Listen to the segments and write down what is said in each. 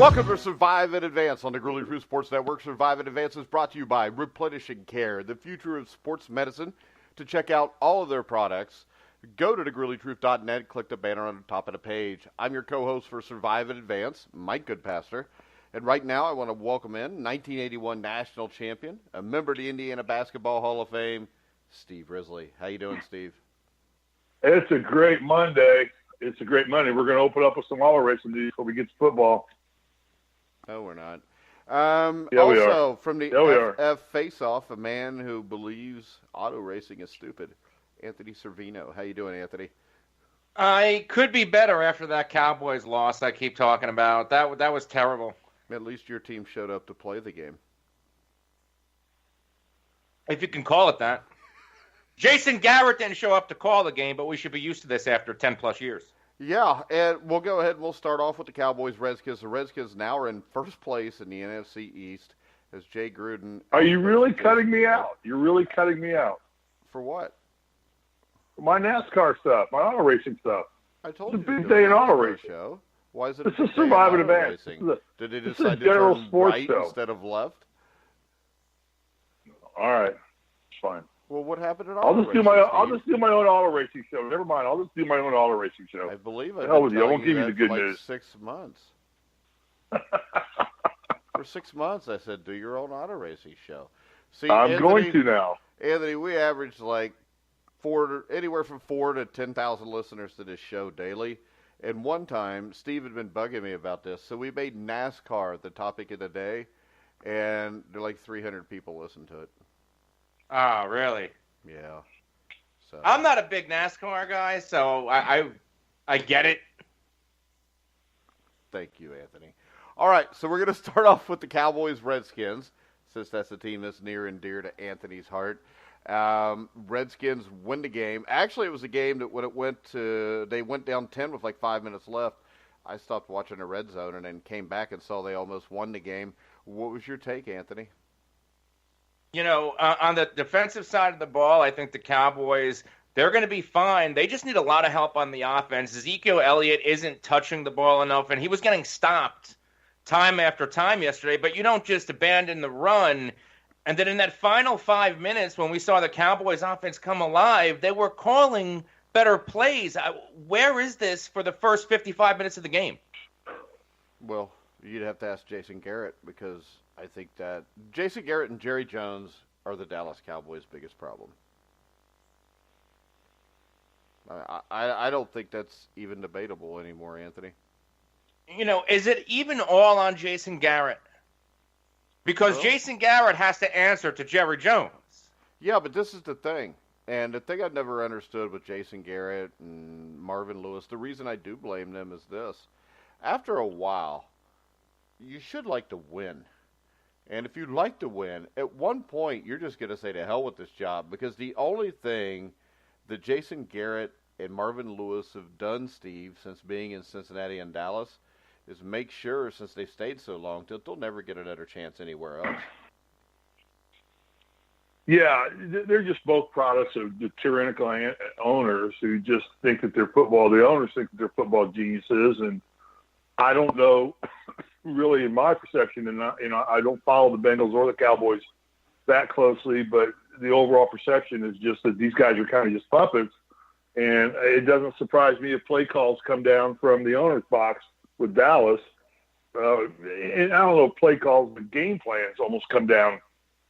Welcome to Survive in Advance on the Grizzly Crew Sports Network. Survive in Advance is brought to you by Replenishing Care, the future of sports medicine. To check out all of their products, go to thegrizzlytruth.net, click the banner on the top of the page. I'm your co-host for Survive in Advance, Mike Goodpaster. And right now I want to welcome in 1981 national champion, a member of the Indiana Basketball Hall of Fame, Steve Risley. How you doing, Steve? It's a great Monday. It's a great Monday. We're going to open up with some auto racing before we get to football. No, we're not. We also, are. from the Yeah, FF Face-Off, a man who believes auto racing is stupid, Anthony Cervino. How you doing, Anthony? I could be better after that Cowboys loss I keep talking about. That was terrible. At least your team showed up to play the game. If you can call it that. Jason Garrett didn't show up to call the game, but we should be used to this after 10-plus years. Yeah, and we'll go ahead and we'll start off with the Cowboys-Redskins. The Redskins now are in first place in the NFC East as Jay Gruden. Are you really cutting me out? You're really cutting me out. For what? For my NASCAR stuff, my auto racing stuff. I told It's you. a big day in auto racing. Show. Why is it? This a is big day in Surviving auto Advance. racing? Did they this is decide to general turn sports right show. instead of left? All right, it's fine. Well, what happened at I'll auto just do racing, I'll Steve? just do my own auto racing show. Never mind. I'll just do my own auto racing show. I believe The hell with you. I won't give you the good for like news. 6 months. For 6 months, I said, do your own auto racing show. See, I'm going to now. Anthony, we average like anywhere from 4,000 to 10,000 listeners to this show daily. And one time, Steve had been bugging me about this, so we made NASCAR the topic of the day, and there like 300 people listened to it. Oh, really? Yeah. So I'm not a big NASCAR guy, so I get it. Thank you, Anthony. All right, so we're going to start off with the Cowboys-Redskins, since that's the team that's near and dear to Anthony's heart. Redskins win the game. Actually, it was a game that when they went down 10 with like 5 minutes left, I stopped watching the red zone and then came back and saw they almost won the game. What was your take, Anthony? You know, on the defensive side of the ball, I think the Cowboys, they're going to be fine. They just need a lot of help on the offense. Ezekiel Elliott isn't touching the ball enough, and he was getting stopped time after time yesterday. But you don't just abandon the run. And then in that final 5 minutes, when we saw the Cowboys offense come alive, they were calling better plays. Where is this for the first 55 minutes of the game? Well, you'd have to ask Jason Garrett, because I think that Jason Garrett and Jerry Jones are the Dallas Cowboys' biggest problem. I don't think that's even debatable anymore, Anthony. You know, is it even all on Jason Garrett? Because Jason Garrett has to answer to Jerry Jones. Yeah, but this is the thing. And the thing I've never understood with Jason Garrett and Marvin Lewis, the reason I do blame them is this. After a while, you should like to win. And if you'd like to win, at one point, you're just going to say to hell with this job, because the only thing that Jason Garrett and Marvin Lewis have done, Steve, since being in Cincinnati and Dallas, is make sure, since they've stayed so long, that they'll never get another chance anywhere else. Yeah, they're just both products of the tyrannical owners who just think that they're football. The owners think that they're football geniuses, and I don't know, really, in my perception, and I don't follow the Bengals or the Cowboys that closely, but the overall perception is just that these guys are kind of just puppets, and it doesn't surprise me if play calls come down from the owner's box with Dallas. And I don't know, play calls, but game plans almost come down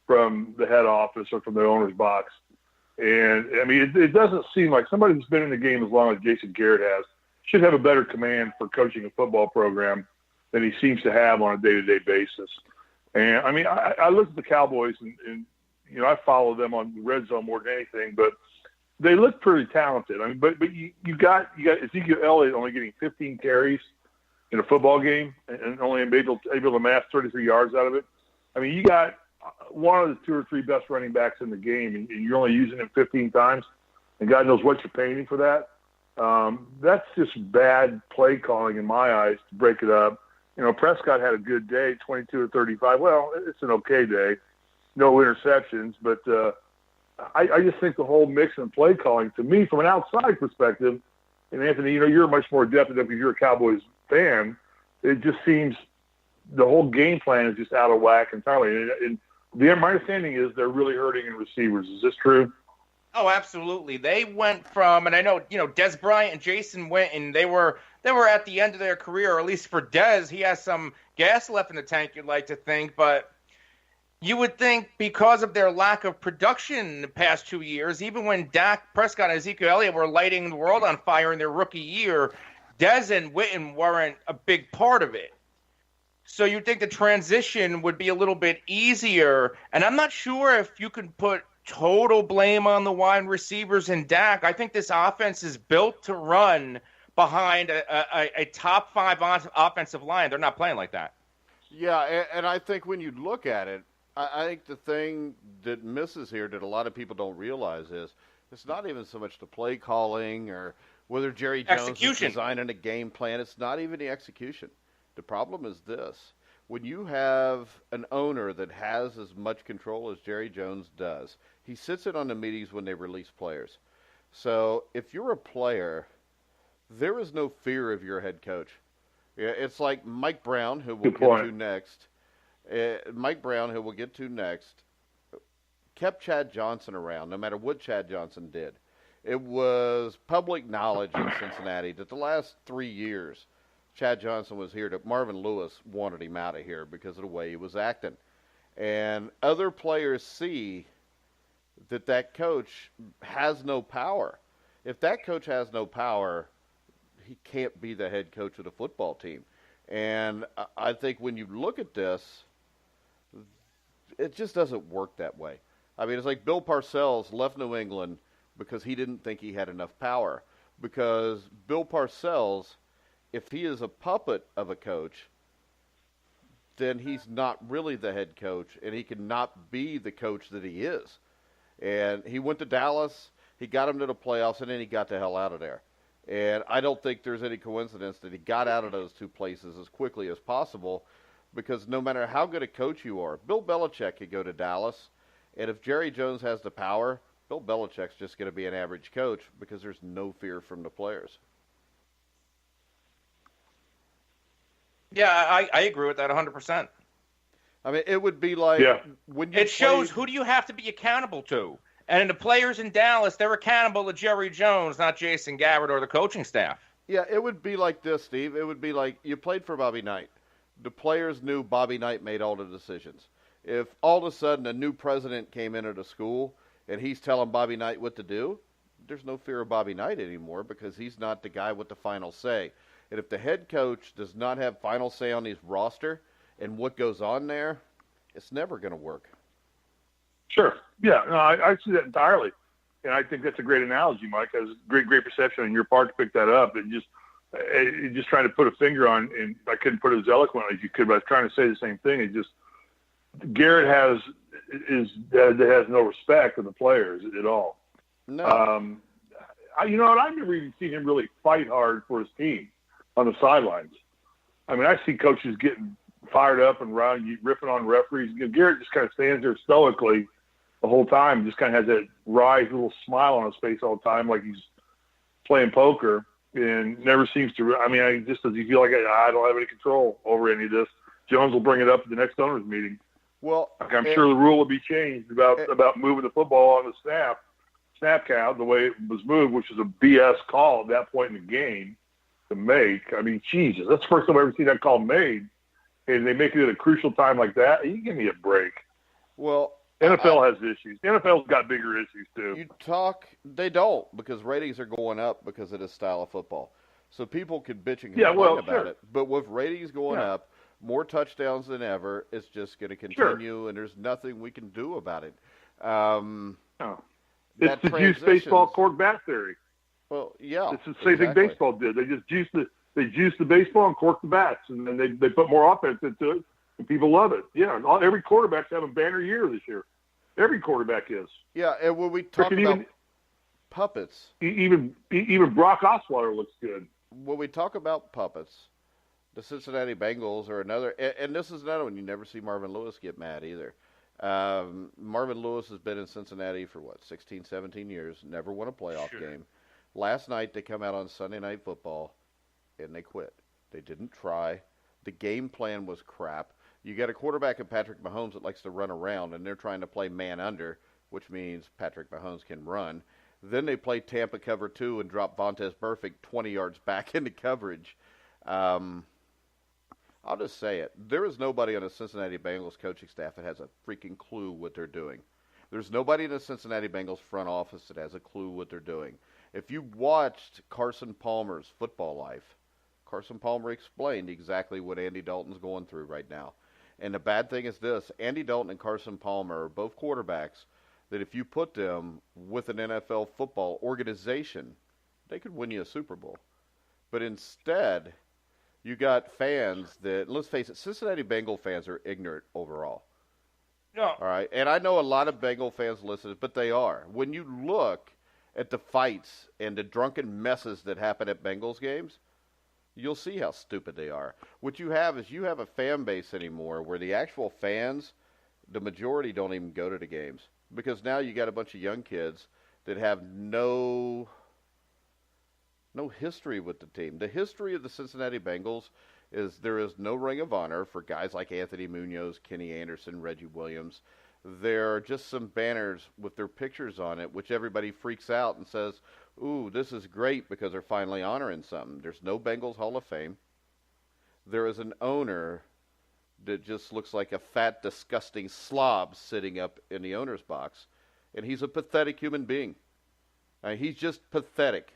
from the head office or from the owner's box. And, I mean, it doesn't seem like somebody who's been in the game as long as Jason Garrett has should have a better command for coaching a football program than he seems to have on a day-to-day basis. And, I mean, I look at the Cowboys, and you know, I follow them on the red zone more than anything, but they look pretty talented. I mean, but you got Ezekiel Elliott only getting 15 carries in a football game and only able to amass 33 yards out of it. I mean, you got one of the two or three best running backs in the game, and you're only using him 15 times, and God knows what you're paying him for that. That's just bad play calling in my eyes to break it up. You know, Prescott had a good day, 22 or 35. Well, it's an okay day. No interceptions, but I just think the whole mix and play calling, to me, from an outside perspective, and Anthony, you know, you're much more adept at it because you're a Cowboys fan, it just seems the whole game plan is just out of whack entirely. And my understanding is they're really hurting in receivers. Is this true? Oh, absolutely. They went from, and I know, Des Bryant and Jason Witten, they were at the end of their career, or at least for Des, he has some gas left in the tank, you'd like to think, but you would think because of their lack of production in the past 2 years, even when Dak Prescott and Ezekiel Elliott were lighting the world on fire in their rookie year, Des and Witten weren't a big part of it. So you'd think the transition would be a little bit easier, and I'm not sure if you can put total blame on the wide receivers and Dak. I think this offense is built to run behind a top 5 offensive line. They're not playing like that. Yeah, and I think when you look at it, I think the thing that misses here that a lot of people don't realize is it's not even so much the play calling or whether Jerry Jones is designing a game plan. It's not even the execution. The problem is this. When you have an owner that has as much control as Jerry Jones does, he sits in on the meetings when they release players. So if you're a player, there is no fear of your head coach. It's like Mike Brown, who we'll get to next. Mike Brown, who we'll get to next, kept Chad Johnson around no matter what Chad Johnson did. It was public knowledge in Cincinnati that the last 3 years Chad Johnson was here, that Marvin Lewis wanted him out of here because of the way he was acting. And other players see that coach has no power. If that coach has no power, he can't be the head coach of the football team. And I think when you look at this, it just doesn't work that way. I mean, it's like Bill Parcells left New England because he didn't think he had enough power. Because Bill Parcells, if he is a puppet of a coach, then he's not really the head coach, and he cannot be the coach that he is. And he went to Dallas, he got him to the playoffs, and then he got the hell out of there. And I don't think there's any coincidence that he got out of those two places as quickly as possible, because no matter how good a coach you are, Bill Belichick could go to Dallas, and if Jerry Jones has the power, Bill Belichick's just going to be an average coach because there's no fear from the players. Yeah, I agree with that 100%. I mean, it would be like when you shows who do you have to be accountable to. And the players in Dallas, they're accountable to Jerry Jones, not Jason Garrett or the coaching staff. Yeah, it would be like this, Steve. It would be like you played for Bobby Knight. The players knew Bobby Knight made all the decisions. If all of a sudden a new president came into the school and he's telling Bobby Knight what to do, there's no fear of Bobby Knight anymore because he's not the guy with the final say. And if the head coach does not have final say on his roster and what goes on there, it's never going to work. Sure. Yeah, no, I see that entirely. And I think that's a great analogy, Mike. That was great perception on your part to pick that up. And just trying to put a finger on, and I couldn't put it as eloquently as you could, but I was trying to say the same thing. It just, Garrett has no respect for the players at all. No. I've never even seen him really fight hard for his team on the sidelines. I mean, I see coaches getting fired up and ripping on referees. Garrett just kind of stands there stoically the whole time, just kind of has that wry little smile on his face all the time, like he's playing poker, and never seems to. I mean, just does he feel like I don't have any control over any of this? Jones will bring it up at the next owners meeting. Well, I'm sure the rule will be changed about moving the football on the snap count the way it was moved, which is a BS call at that point in the game to make. I mean, Jesus, that's the first time I've ever seen that call made, and they make it at a crucial time like that. You give me a break. Well, NFL has issues. The NFL's got bigger issues too. They don't, because ratings are going up because of this style of football. So people could bitch and complain about it. But with ratings going up, more touchdowns than ever, it's just going to continue, and there's nothing we can do about it. It's the juice baseball cork bat theory. Well, yeah. It's the same thing baseball did. They just juice the baseball and cork the bats, and then they put more offense into it, and people love it. Yeah, every quarterback's having a banner year this year. Every quarterback is. Yeah, and when we talk about puppets, even Brock Osweiler looks good. When we talk about puppets, the Cincinnati Bengals are another, and this is another one. You never see Marvin Lewis get mad either. Marvin Lewis has been in Cincinnati for 16, 17 years, never won a playoff game. Last night they come out on Sunday Night Football and they quit. They didn't try. The game plan was crap. You got a quarterback in Patrick Mahomes that likes to run around, and they're trying to play man under, which means Patrick Mahomes can run. Then they play Tampa cover 2 and drop Vontaze Burfict 20 yards back into coverage. I'll just say it. There is nobody on the Cincinnati Bengals coaching staff that has a freaking clue what they're doing. There's nobody in the Cincinnati Bengals front office that has a clue what they're doing. If you watched Carson Palmer's Football Life, Carson Palmer explained exactly what Andy Dalton's going through right now. And the bad thing is this, Andy Dalton and Carson Palmer are both quarterbacks that if you put them with an NFL football organization, they could win you a Super Bowl. But instead, you got fans that, let's face it, Cincinnati Bengal fans are ignorant overall. No. All right, and I know a lot of Bengal fans listen, but they are. When you look at the fights and the drunken messes that happen at Bengals games, you'll see how stupid they are. What you have is you have a fan base anymore where the actual fans, the majority don't even go to the games. Because now you got a bunch of young kids that have no history with the team. The history of the Cincinnati Bengals is there is no ring of honor for guys like Anthony Munoz, Kenny Anderson, Reggie Williams. There are just some banners with their pictures on it, which everybody freaks out and says, ooh, this is great because they're finally honoring something. There's no Bengals Hall of Fame. There is an owner that just looks like a fat, disgusting slob sitting up in the owner's box. And he's a pathetic human being. He's just pathetic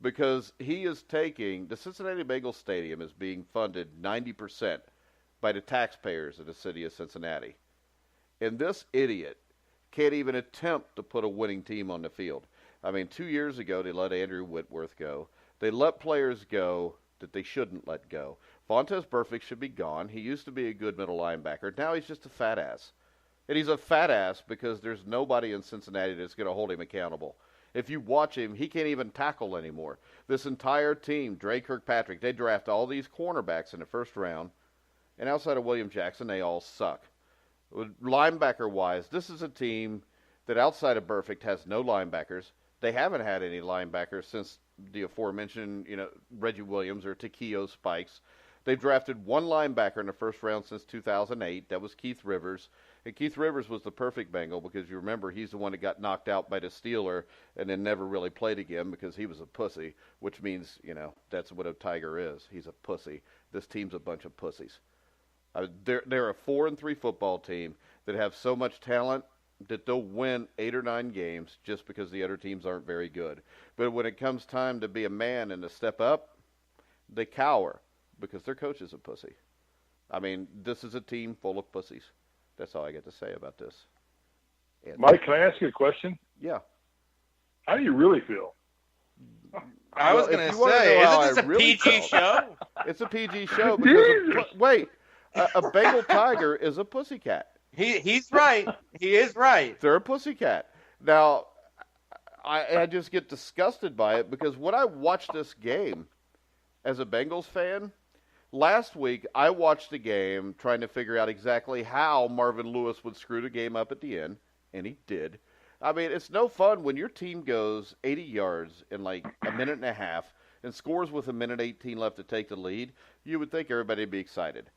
because he is taking, the Cincinnati Bengals Stadium is being funded 90% by the taxpayers of the city of Cincinnati. And this idiot can't even attempt to put a winning team on the field. I mean, 2 years ago, they let Andrew Whitworth go. They let players go that they shouldn't let go. Vontaze Burfict should be gone. He used to be a good middle linebacker. Now he's just a fat ass. And he's a fat ass because there's nobody in Cincinnati that's going to hold him accountable. If you watch him, he can't even tackle anymore. This entire team, Dre Kirkpatrick, they draft all these cornerbacks in the first round. And outside of William Jackson, they all suck. Linebacker-wise, this is a team that outside of Burfict has no linebackers. They haven't had any linebackers since the aforementioned, Reggie Williams or Takeo Spikes. They've drafted one linebacker in the first round since 2008. That was Keith Rivers. And Keith Rivers was the perfect Bengal because you remember he's the one that got knocked out by the Steeler and then never really played again because he was a pussy, which means, that's what a Tiger is. He's a pussy. This team's a bunch of pussies. They're a 4-3 football team that have so much talent that they'll win 8 or 9 games just because the other teams aren't very good. But when it comes time to be a man and to step up, they cower because their coach is a pussy. I mean, this is a team full of pussies. That's all I get to say about this. Anthony. Mike, can I ask you a question? Yeah. How do you really feel? I was going to say, isn't this a really PG show? It's a PG show because, wait, a Bengal tiger is a pussycat. He's right. He is right. They're a pussycat. Now, I just get disgusted by it because when I watched this game as a Bengals fan, last week I watched the game trying to figure out exactly how Marvin Lewis would screw the game up at the end, and he did. I mean, it's no fun when your team goes 80 yards in like a minute and a half and scores with a minute 18 left to take the lead. You would think everybody would be excited.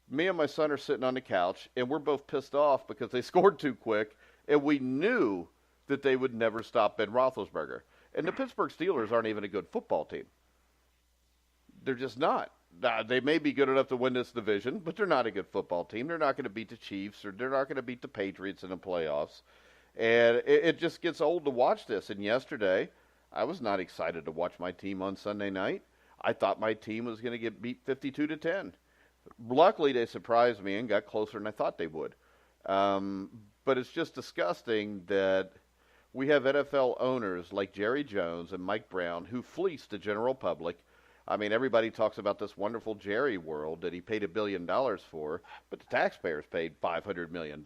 Me and my son are sitting on the couch, and we're both pissed off because they scored too quick, and we knew that they would never stop Ben Roethlisberger. And the Pittsburgh Steelers aren't even a good football team. They're just not. They may be good enough to win this division, but they're not a good football team. They're not going to beat the Chiefs, or they're not going to beat the Patriots in the playoffs. And it just gets old to watch this. And yesterday, I was not excited to watch my team on Sunday night. I thought my team was going to get beat 52-10. Luckily, they surprised me and got closer than I thought they would. But it's just disgusting that we have NFL owners like Jerry Jones and Mike Brown who fleece the general public. I mean, everybody talks about this wonderful Jerry world that he paid $1 billion for, but the taxpayers paid $500 million.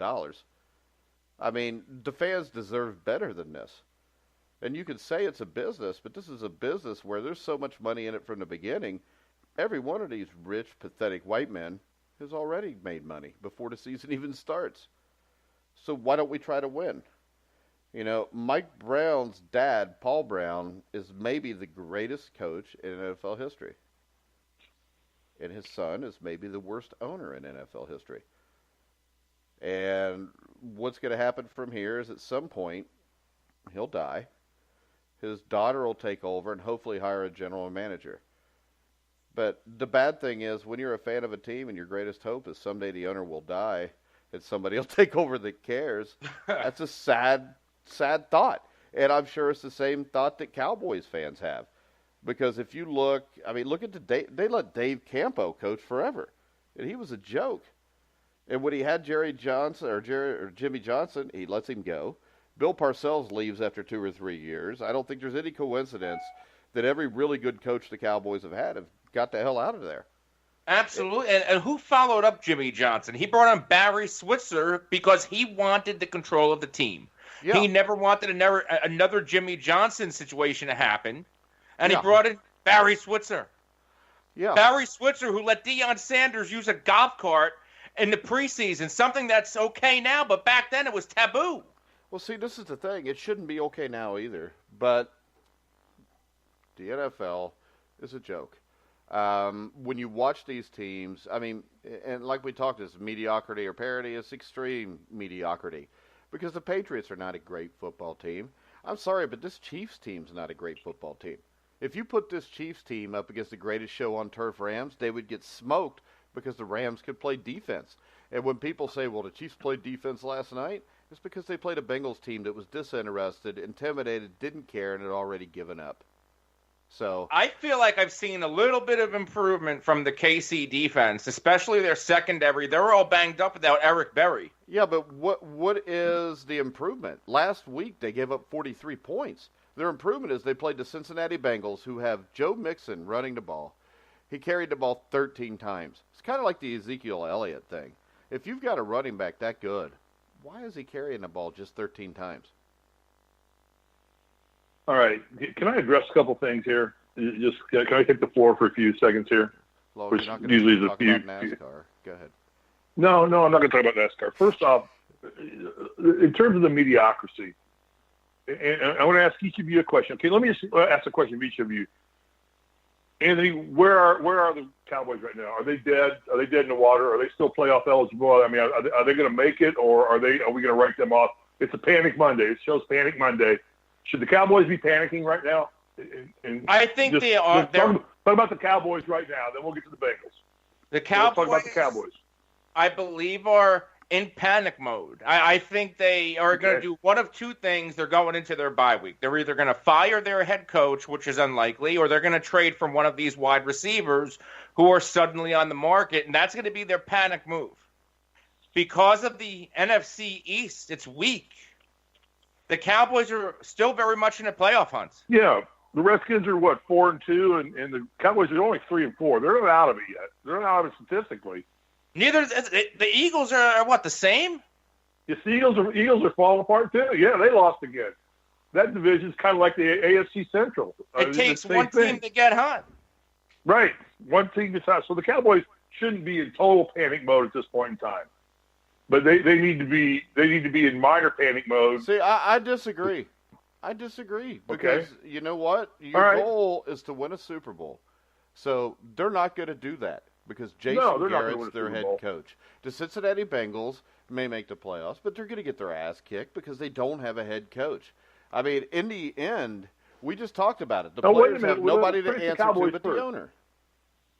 I mean, the fans deserve better than this. And you could say it's a business, but this is a business where there's so much money in it from the beginning. Every one of these rich, pathetic white men has already made money before the season even starts. So why don't we try to win? Mike Brown's dad, Paul Brown, is maybe the greatest coach in NFL history. and his son is maybe the worst owner in NFL history. And what's going to happen from here is at some point he'll die. His daughter will take over and hopefully hire a general manager. But the bad thing is when you're a fan of a team and your greatest hope is someday the owner will die and somebody will take over that cares, that's a sad, sad thought. And I'm sure it's the same thought that Cowboys fans have. Because if you look, look at they let Dave Campo coach forever. And he was a joke. And when he had Jimmy Johnson, he lets him go. Bill Parcells leaves after 2 or 3 years. I don't think there's any coincidence that every really good coach the Cowboys have got the hell out of there. Absolutely. And who followed up Jimmy Johnson? He brought on Barry Switzer because he wanted the control of the team. Yeah. He never wanted another Jimmy Johnson situation to happen. And he brought in Barry Switzer. Yeah. Barry Switzer, who let Deion Sanders use a golf cart in the preseason, something that's okay now, but back then it was taboo. Well, see, this is the thing. It shouldn't be okay now either. But the NFL is a joke. When you watch these teams, and like we talked, it's mediocrity or parity, it's extreme mediocrity. Because the Patriots are not a great football team. I'm sorry, but this Chiefs team's not a great football team. If you put this Chiefs team up against the greatest show on turf Rams, they would get smoked because the Rams could play defense. And when people say, well, the Chiefs played defense last night, it's because they played a Bengals team that was disinterested, intimidated, didn't care, and had already given up. So I feel like I've seen a little bit of improvement from the KC defense, especially their secondary. They're all banged up without Eric Berry. Yeah, but what is the improvement? Last week they gave up 43 points. Their improvement is they played the Cincinnati Bengals, who have Joe Mixon running the ball. He carried the ball 13 times. It's kind of like the Ezekiel Elliott thing. If you've got a running back that good, why is he carrying the ball just 13 times? All right. Can I address a couple things here? Just can I take the floor for a few seconds here? Well, you're not going to talk about NASCAR. Go ahead. No, I'm not going to talk about NASCAR. First off, in terms of the mediocrity, and I want to ask each of you a question. Okay, let me just ask a question of each of you. Anthony, where are the Cowboys right now? Are they dead? Are they dead in the water? Are they still playoff eligible? Are they going to make it, or are we going to write them off? It's a Panic Monday. It shows Panic Monday. Should the Cowboys be panicking right now? I think they are. Talk about the Cowboys right now, then we'll get to the Bengals. The Cowboys, talk about the Cowboys. I believe, are in panic mode. I think they are going to do one of two things. They're going into their bye week. They're either going to fire their head coach, which is unlikely, or they're going to trade from one of these wide receivers who are suddenly on the market, and that's going to be their panic move. Because of the NFC East, it's weak. The Cowboys are still very much in a playoff hunt. Yeah. The Redskins are, 4-2, and the Cowboys are only 3-4. They're not out of it yet. They're not out of it statistically. The Eagles are, the same? Yes, the Eagles are falling apart, too. Yeah, they lost again. That division is kind of like the AFC Central. It takes one team to get hot. Right. One team gets hot. So the Cowboys shouldn't be in total panic mode at this point in time. But they need to be in minor panic mode. See, I disagree. Because you know what? Your goal is to win a Super Bowl. So they're not going to do that because Jason Garrett's their head coach. The Cincinnati Bengals may make the playoffs, but they're going to get their ass kicked because they don't have a head coach. In the end, we just talked about it. The players have nobody to answer to but the owner.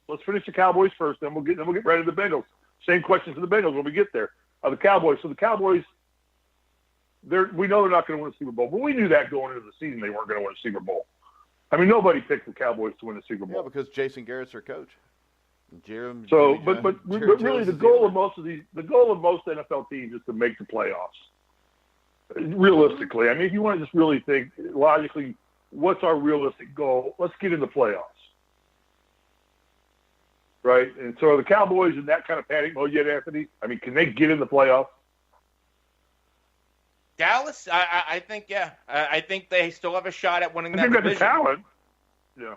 Let's finish the Cowboys first, then we'll get ready to the Bengals. Same question for the Bengals when we get there. The Cowboys. So the Cowboys, we know they're not going to win a Super Bowl, but we knew that going into the season they weren't going to win a Super Bowl. Nobody picked the Cowboys to win a Super Bowl. Yeah, because Jason Garrett's their coach. But really, the goal of most NFL teams is to make the playoffs. Realistically, if you want to just really think logically, what's our realistic goal? Let's get in the playoffs. Right? And so are the Cowboys in that kind of panic mode yet, Anthony? Can they get in the playoffs? Dallas, I think, yeah. I think they still have a shot at winning that division. They've got the talent. Yeah.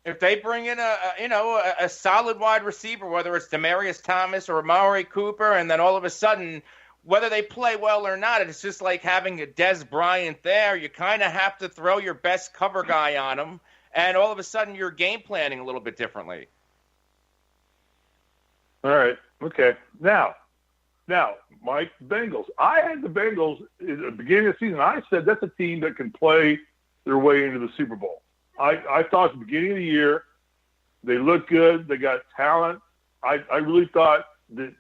If they bring in a solid wide receiver, whether it's Demaryius Thomas or Amari Cooper, and then all of a sudden, whether they play well or not, it's just like having a Dez Bryant there. You kind of have to throw your best cover guy on him, and all of a sudden you're game planning a little bit differently. All right. Okay. Now, Mike, Bengals. I had the Bengals at the beginning of the season. I said that's a team that can play their way into the Super Bowl. I thought at the beginning of the year they looked good. They got talent. I really thought that,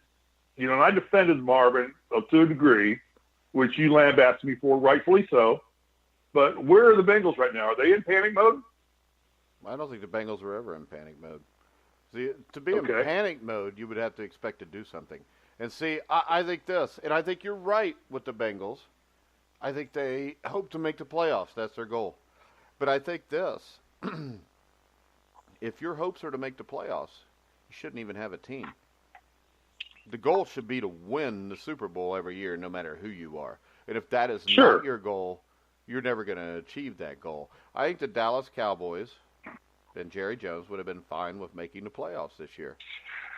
and I defended Marvin to a degree, which you lambasted me for, rightfully so. But where are the Bengals right now? Are they in panic mode? I don't think the Bengals were ever in panic mode. See, to be in panic mode, you would have to expect to do something. And see, I think this, and I think you're right with the Bengals. I think they hope to make the playoffs. That's their goal. But I think this, if your hopes are to make the playoffs, you shouldn't even have a team. The goal should be to win the Super Bowl every year, no matter who you are. And if that is not your goal, you're never going to achieve that goal. I think the Dallas Cowboys and Jerry Jones would have been fine with making the playoffs this year.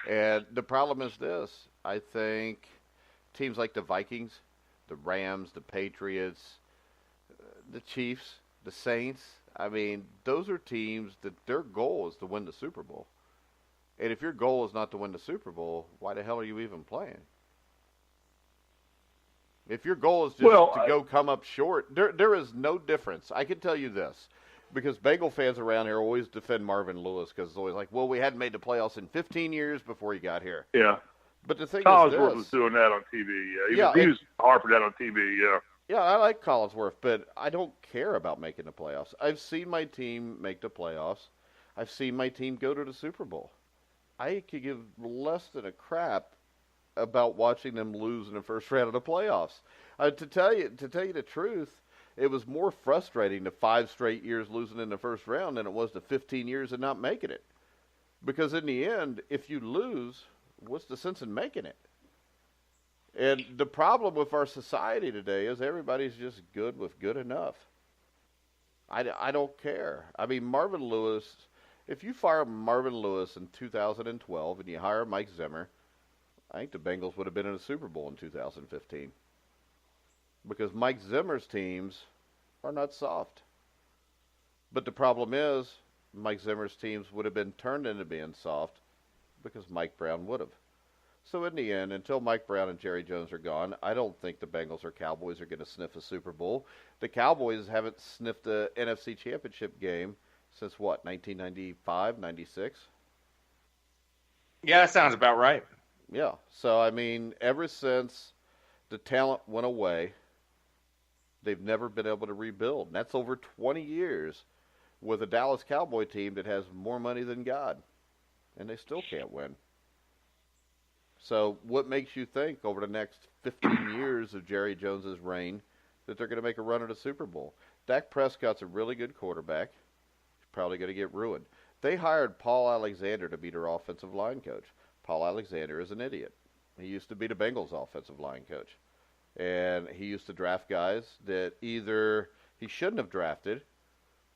And the problem is this. I think teams like the Vikings, the Rams, the Patriots, the Chiefs, the Saints, I mean, those are teams that their goal is to win the Super Bowl. And if your goal is not to win the Super Bowl, why the hell are you even playing? If your goal is just to go come up short, there is no difference. I can tell you this, because Bengal fans around here always defend Marvin Lewis because it's always like, well, we hadn't made the playoffs in 15 years before he got here. Yeah. But the thing Collinsworth was doing that on TV. Yeah. He was harping that on TV, yeah. Yeah, I like Collinsworth, but I don't care about making the playoffs. I've seen my team make the playoffs. I've seen my team go to the Super Bowl. I could give less than a crap about watching them lose in the first round of the playoffs. To tell you the truth, it was more frustrating the 5 straight years losing in the first round than it was the 15 years of not making it. Because in the end, if you lose, what's the sense in making it? And the problem with our society today is everybody's just good with good enough. I don't care. I mean, Marvin Lewis, if you fire Marvin Lewis in 2012 and you hire Mike Zimmer, I think the Bengals would have been in a Super Bowl in 2015. Because Mike Zimmer's teams are not soft. But the problem is, Mike Zimmer's teams would have been turned into being soft because Mike Brown would have. So in the end, until Mike Brown and Jerry Jones are gone, I don't think the Bengals or Cowboys are going to sniff a Super Bowl. The Cowboys haven't sniffed the NFC Championship game since, 1995, 96? Yeah, that sounds about right. Yeah. So, I mean, ever since the talent went away, they've never been able to rebuild. And that's over 20 years with a Dallas Cowboy team that has more money than God. And they still can't win. So what makes you think over the next 15 years of Jerry Jones's reign that they're going to make a run at a Super Bowl? Dak Prescott's a really good quarterback. He's probably going to get ruined. They hired Paul Alexander to be their offensive line coach. Paul Alexander is an idiot. He used to be the Bengals offensive line coach. And he used to draft guys that either he shouldn't have drafted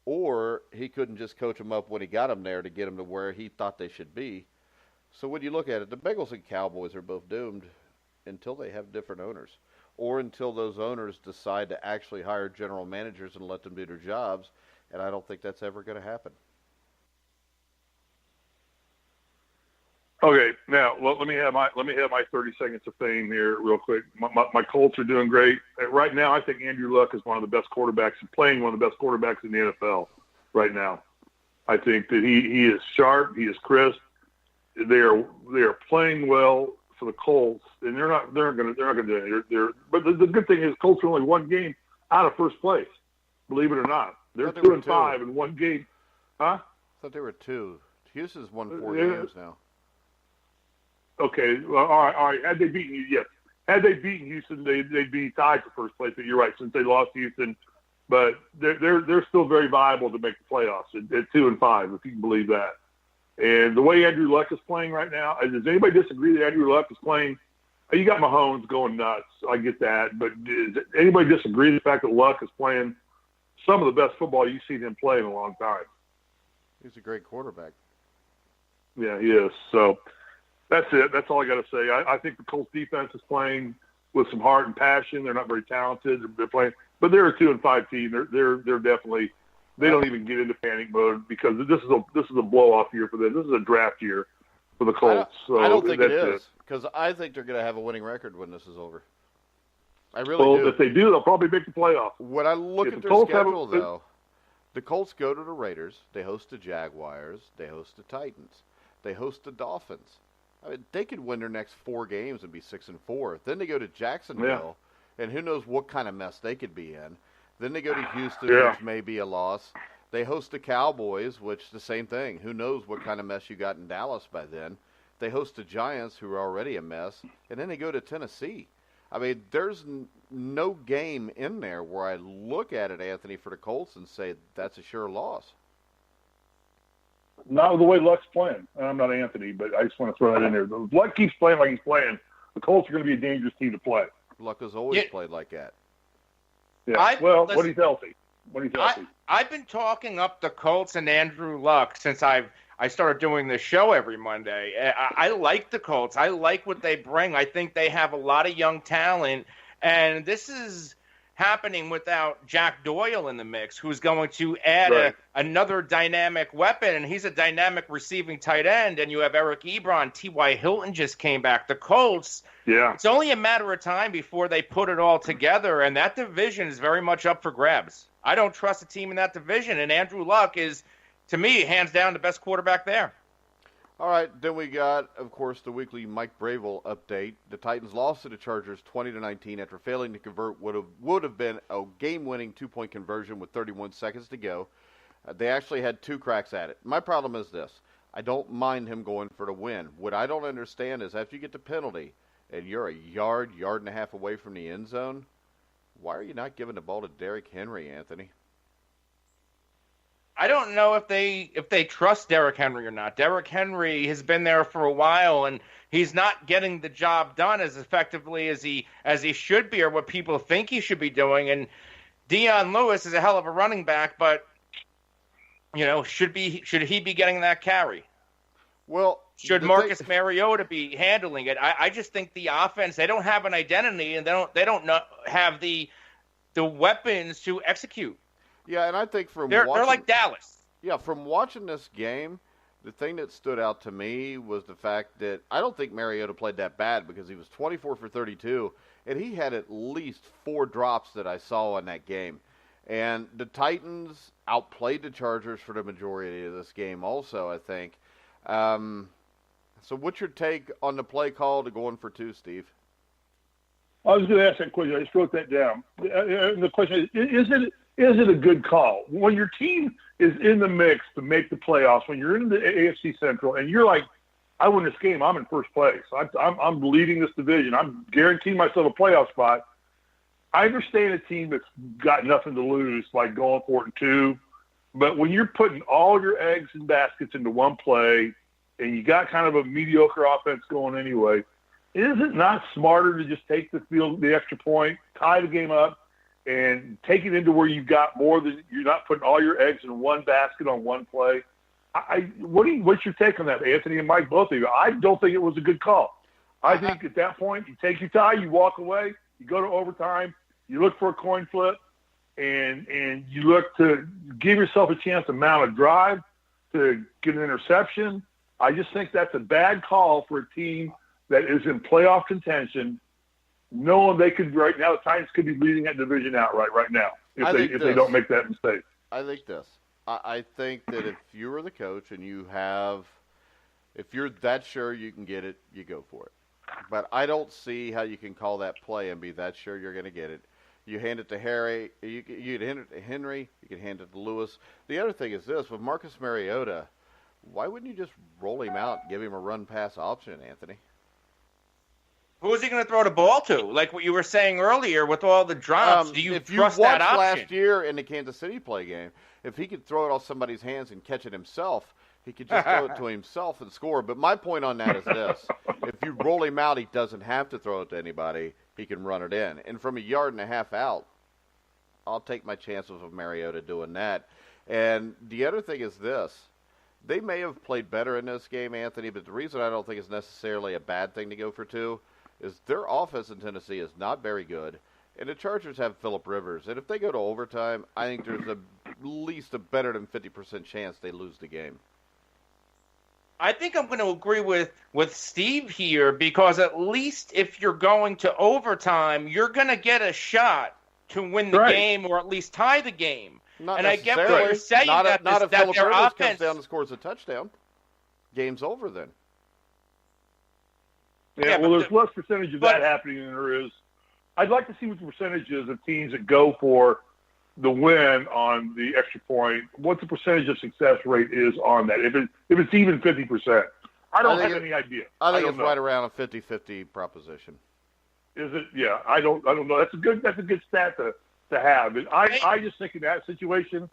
or he couldn't just coach them up when he got them there to get them to where he thought they should be. So when you look at it, the Bengals and Cowboys are both doomed until they have different owners or until those owners decide to actually hire general managers and let them do their jobs, and I don't think that's ever going to happen. Okay, now let me have my 30 seconds of fame here real quick. My Colts are doing great right now. I think Andrew Luck is one of the best quarterbacks, playing one of the best quarterbacks in the NFL right now. I think that he is sharp, he is crisp. They are playing well for the Colts, and they're not going to do it. But the good thing is Colts are only one game out of first place. Believe it or not, they're 2-5 in one game. Huh? I thought they were 2. Houston's won 4 games now. Okay, well, all right. Had they beaten Houston, they'd be tied for first place. But you're right, since they lost Houston, but they're still very viable to make the playoffs at 2-5, if you can believe that. And the way Andrew Luck is playing right now, does anybody disagree that Andrew Luck is playing? You got Mahomes going nuts. I get that. But does anybody disagree with the fact that Luck is playing some of the best football you've seen him play in a long time? He's a great quarterback. Yeah, he is. So that's it. That's all I got to say. I think the Colts defense is playing with some heart and passion. They're not very talented. They're playing, but they're a 2-5 team. They're definitely. They don't even get into panic mode because this is a blow-off year for them. This is a draft year. for the Colts. I don't think it is, because I think they're going to have a winning record when this is over. I really do. Well, if they do, they'll probably make the playoffs. When I look at their schedule, though, the Colts go to the Raiders, they host the Jaguars, they host the Titans, they host the Dolphins. I mean, they could win their next 4 games and be 6-4. Then they go to Jacksonville, and who knows what kind of mess they could be in. Then they go to Houston, which may be a loss. They host the Cowboys, which the same thing. Who knows what kind of mess you got in Dallas by then. They host the Giants, who are already a mess. And then they go to Tennessee. I mean, there's no game in there where I look at it, Anthony, for the Colts and say that's a sure loss. Not the way Luck's playing. I'm not Anthony, but I just want to throw that in there. If Luck keeps playing like he's playing, the Colts are going to be a dangerous team to play. Luck has always played like that. Yeah. When he's healthy. I've been talking up the Colts and Andrew Luck since I started doing this show every Monday. I like the Colts. I like what they bring. I think they have a lot of young talent, and this is happening without Jack Doyle in the mix, who's going to add another dynamic weapon, and he's a dynamic receiving tight end, and you have Eric Ebron. T.Y. Hilton just came back. The Colts, it's only a matter of time before they put it all together, and that division is very much up for grabs. I don't trust a team in that division, and Andrew Luck is, to me, hands down the best quarterback there. All right, then we got, of course, the weekly Mike Vrabel update. The Titans lost to the Chargers 20-19 after failing to convert would have been a game-winning 2-point conversion with 31 seconds to go. They actually had 2 cracks at it. My problem is this. I don't mind him going for the win. What I don't understand is after you get the penalty and you're a yard and a half away from the end zone, why are you not giving the ball to Derrick Henry, Anthony? I don't know if they trust Derrick Henry or not. Derrick Henry has been there for a while, and he's not getting the job done as effectively as he should be, or what people think he should be doing. And Dion Lewis is a hell of a running back, but should he be getting that carry? Well, should Marcus Mariota be handling it? I just think the offense, they don't have an identity, and they don't have the weapons to execute. Yeah, and I think they're like Dallas. Yeah, from watching this game, the thing that stood out to me was the fact that I don't think Mariota played that bad because he was 24 for 32, and he had at least 4 drops that I saw in that game. And the Titans outplayed the Chargers for the majority of this game also, I think. So what's your take on the play call to going for 2, Steve? I was going to ask that question. I just wrote that down. The question is it a good call? When your team is in the mix to make the playoffs, when you're in the AFC Central, and you're like, I win this game, I'm in first place. I'm leading this division. I'm guaranteeing myself a playoff spot. I understand a team that's got nothing to lose, like going for it in 2. But when you're putting all your eggs and baskets into one play, and you got kind of a mediocre offense going anyway, is it not smarter to just take the extra point, tie the game up, and take it into where you've got more than you're not putting all your eggs in one basket on one play? What's your take on that, Anthony and Mike, both of you? I don't think it was a good call. I think at that point, you take your tie, you walk away, you go to overtime, you look for a coin flip, and you look to give yourself a chance to mount a drive, to get an interception. I just think that's a bad call for a team that is in playoff contention, knowing they could right now, the Titans could be leading that division outright right now if they don't make that mistake. I think this. I think that if you were the coach and if you're that sure you can get it, you go for it. But I don't see how you can call that play and be that sure you're going to get it. You hand it to Harry. You hand it to Henry. You can hand it to Lewis. The other thing is this: with Marcus Mariota, why wouldn't you just roll him out and give him a run-pass option, Anthony? Who is he going to throw the ball to? Like what you were saying earlier with all the drops, do you trust that option? If you watched last year in the Kansas City play game, if he could throw it off somebody's hands and catch it himself, he could just throw it to himself and score. But my point on that is this. If you roll him out, he doesn't have to throw it to anybody. He can run it in. And from a yard and a half out, I'll take my chances of Mariota doing that. And the other thing is this. They may have played better in this game, Anthony, but the reason I don't think it's necessarily a bad thing to go for 2 is their offense in Tennessee is not very good, and the Chargers have Phillip Rivers. And if they go to overtime, I think there's at least a better than 50% chance they lose the game. I think I'm going to agree with Steve here, because at least if you're going to overtime, you're going to get a shot to win the game or at least tie the game. Not and I get what necessarily. you're saying, Not that if their Phillip Rivers offense comes down and scores a touchdown. Game's over then. Yeah, well, there's less percentage of that happening than there is. I'd like to see what the percentage is of teams that go for the win on the extra point. What the percentage of success rate is on that? If it's even 50%, I don't have any idea. I think it's right around a 50-50 proposition. Is it? Yeah, I don't know. That's a good stat to have. I just think in that situation,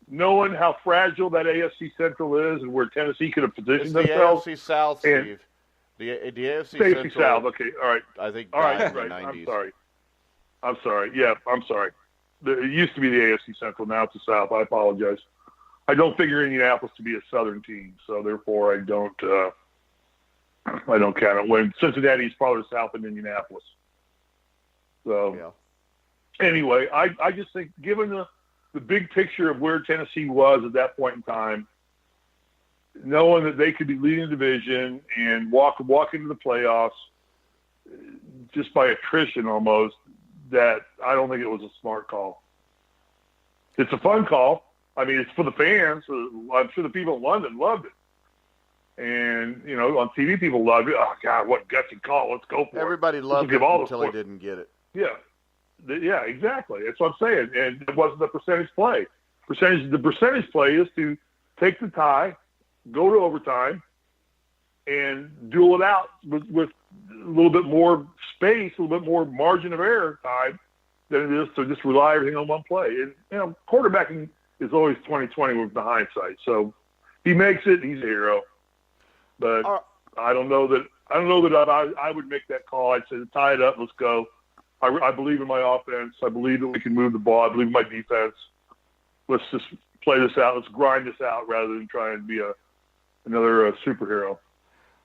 knowing how fragile that AFC Central is and where Tennessee could have positioned themselves. The AFC South, Steve. The AFC Central. South. Okay, all right. I think. All right, in the 90s. I'm sorry. Yeah, I'm sorry. It used to be the AFC Central. Now it's the South. I apologize. I don't figure Indianapolis to be a Southern team, so therefore I don't count it. When Cincinnati's farther south than Indianapolis. So anyway, I just think given the big picture of where Tennessee was at that point in time, knowing that they could be leading the division and walk into the playoffs just by attrition almost, that I don't think it was a smart call. It's a fun call. I mean, it's for the fans. I'm sure the people in London loved it. And, on TV, people loved it. Oh, God, what gutsy call. Let's go for it. Everybody loved it until they didn't get it. Yeah. Yeah, exactly. That's what I'm saying. And it wasn't the percentage play. The percentage play is to take the tie, go to overtime, and duel it out with a little bit more space, a little bit more margin of error time than it is to just rely everything on one play. And, quarterbacking is always 20/20 with the hindsight. So he makes it, he's a hero. But I don't know that I would make that call. I'd say tie it up, let's go. I believe in my offense. I believe that we can move the ball. I believe in my defense. Let's just play this out. Let's grind this out rather than try and be another superhero.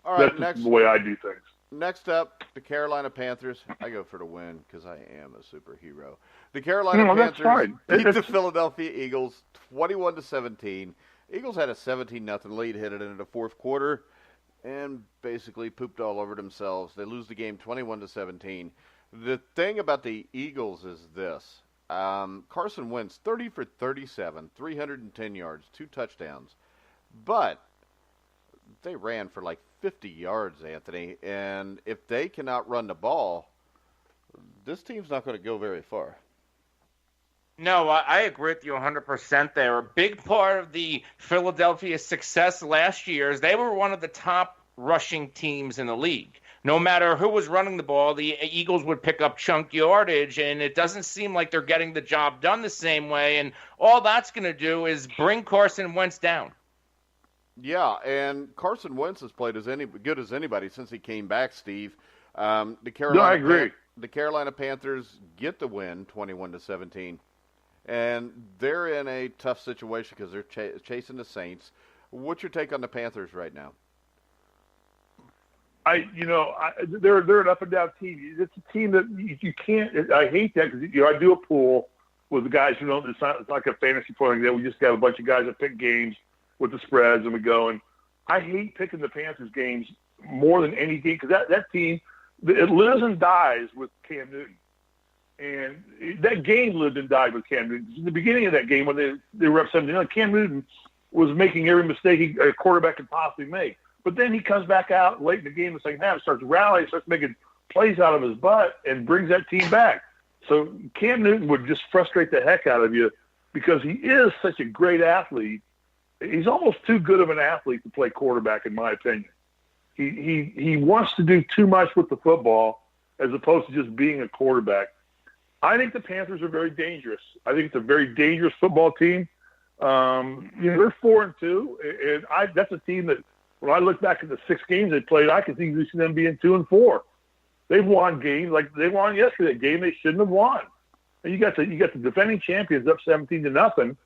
All right, that's the way I do things. Next up, the Carolina Panthers. I go for the win because I am a superhero. The Carolina Panthers beat the Philadelphia Eagles 21-17. Eagles had a 17-0 lead headed into the fourth quarter and basically pooped all over themselves. They lose the game 21-17. The thing about the Eagles is this. Carson Wentz, 30 for 37, 310 yards, 2 touchdowns. But they ran for like 50 yards, Anthony. And if they cannot run the ball, this team's not going to go very far. No, I agree with you 100% there. A big part of the Philadelphia success last year is they were one of the top rushing teams in the league. No matter who was running the ball, the Eagles would pick up chunk yardage, and it doesn't seem like they're getting the job done the same way. And all that's going to do is bring Carson Wentz down. Yeah, and Carson Wentz has played as good as anybody since he came back, Steve. I agree. The Carolina Panthers get the win, 21-17, and they're in a tough situation because they're chasing the Saints. What's your take on the Panthers right now? They're an up and down team. It's a team that you can't. I hate that because I do a pool with the guys who don't. It's like a fantasy pool like that. We just got a bunch of guys that pick games with the spreads, and we go. And I hate picking the Panthers games more than any game because that team, it lives and dies with Cam Newton. And that game lived and died with Cam Newton. In the beginning of that game, when they were up 17, Cam Newton was making every mistake a quarterback could possibly make. But then he comes back out late in the game in the second half, starts rallying, starts making plays out of his butt, and brings that team back. So Cam Newton would just frustrate the heck out of you because he is such a great athlete. He's almost too good of an athlete to play quarterback, in my opinion. He wants to do too much with the football as opposed to just being a quarterback. I think the Panthers are very dangerous. I think it's a very dangerous football team. They're 4-2, and that's a team that when I look back at the 6 games they played, I can see them being 2-4. They've won games like they won yesterday, a game they shouldn't have won. And you got the defending champions up 17-0,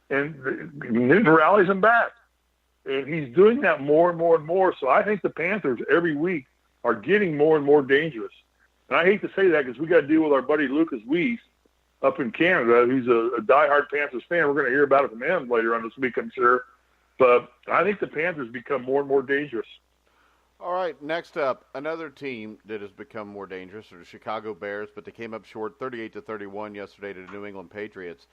and Newton rallies them back. And he's doing that more and more and more. So I think the Panthers every week are getting more and more dangerous. And I hate to say that because we got to deal with our buddy Lucas Weiss up in Canada, who's a diehard Panthers fan. We're going to hear about it from him later on this week, I'm sure. But I think the Panthers become more and more dangerous. All right, next up, another team that has become more dangerous are the Chicago Bears, but they came up short 38-31 yesterday to the New England Patriots.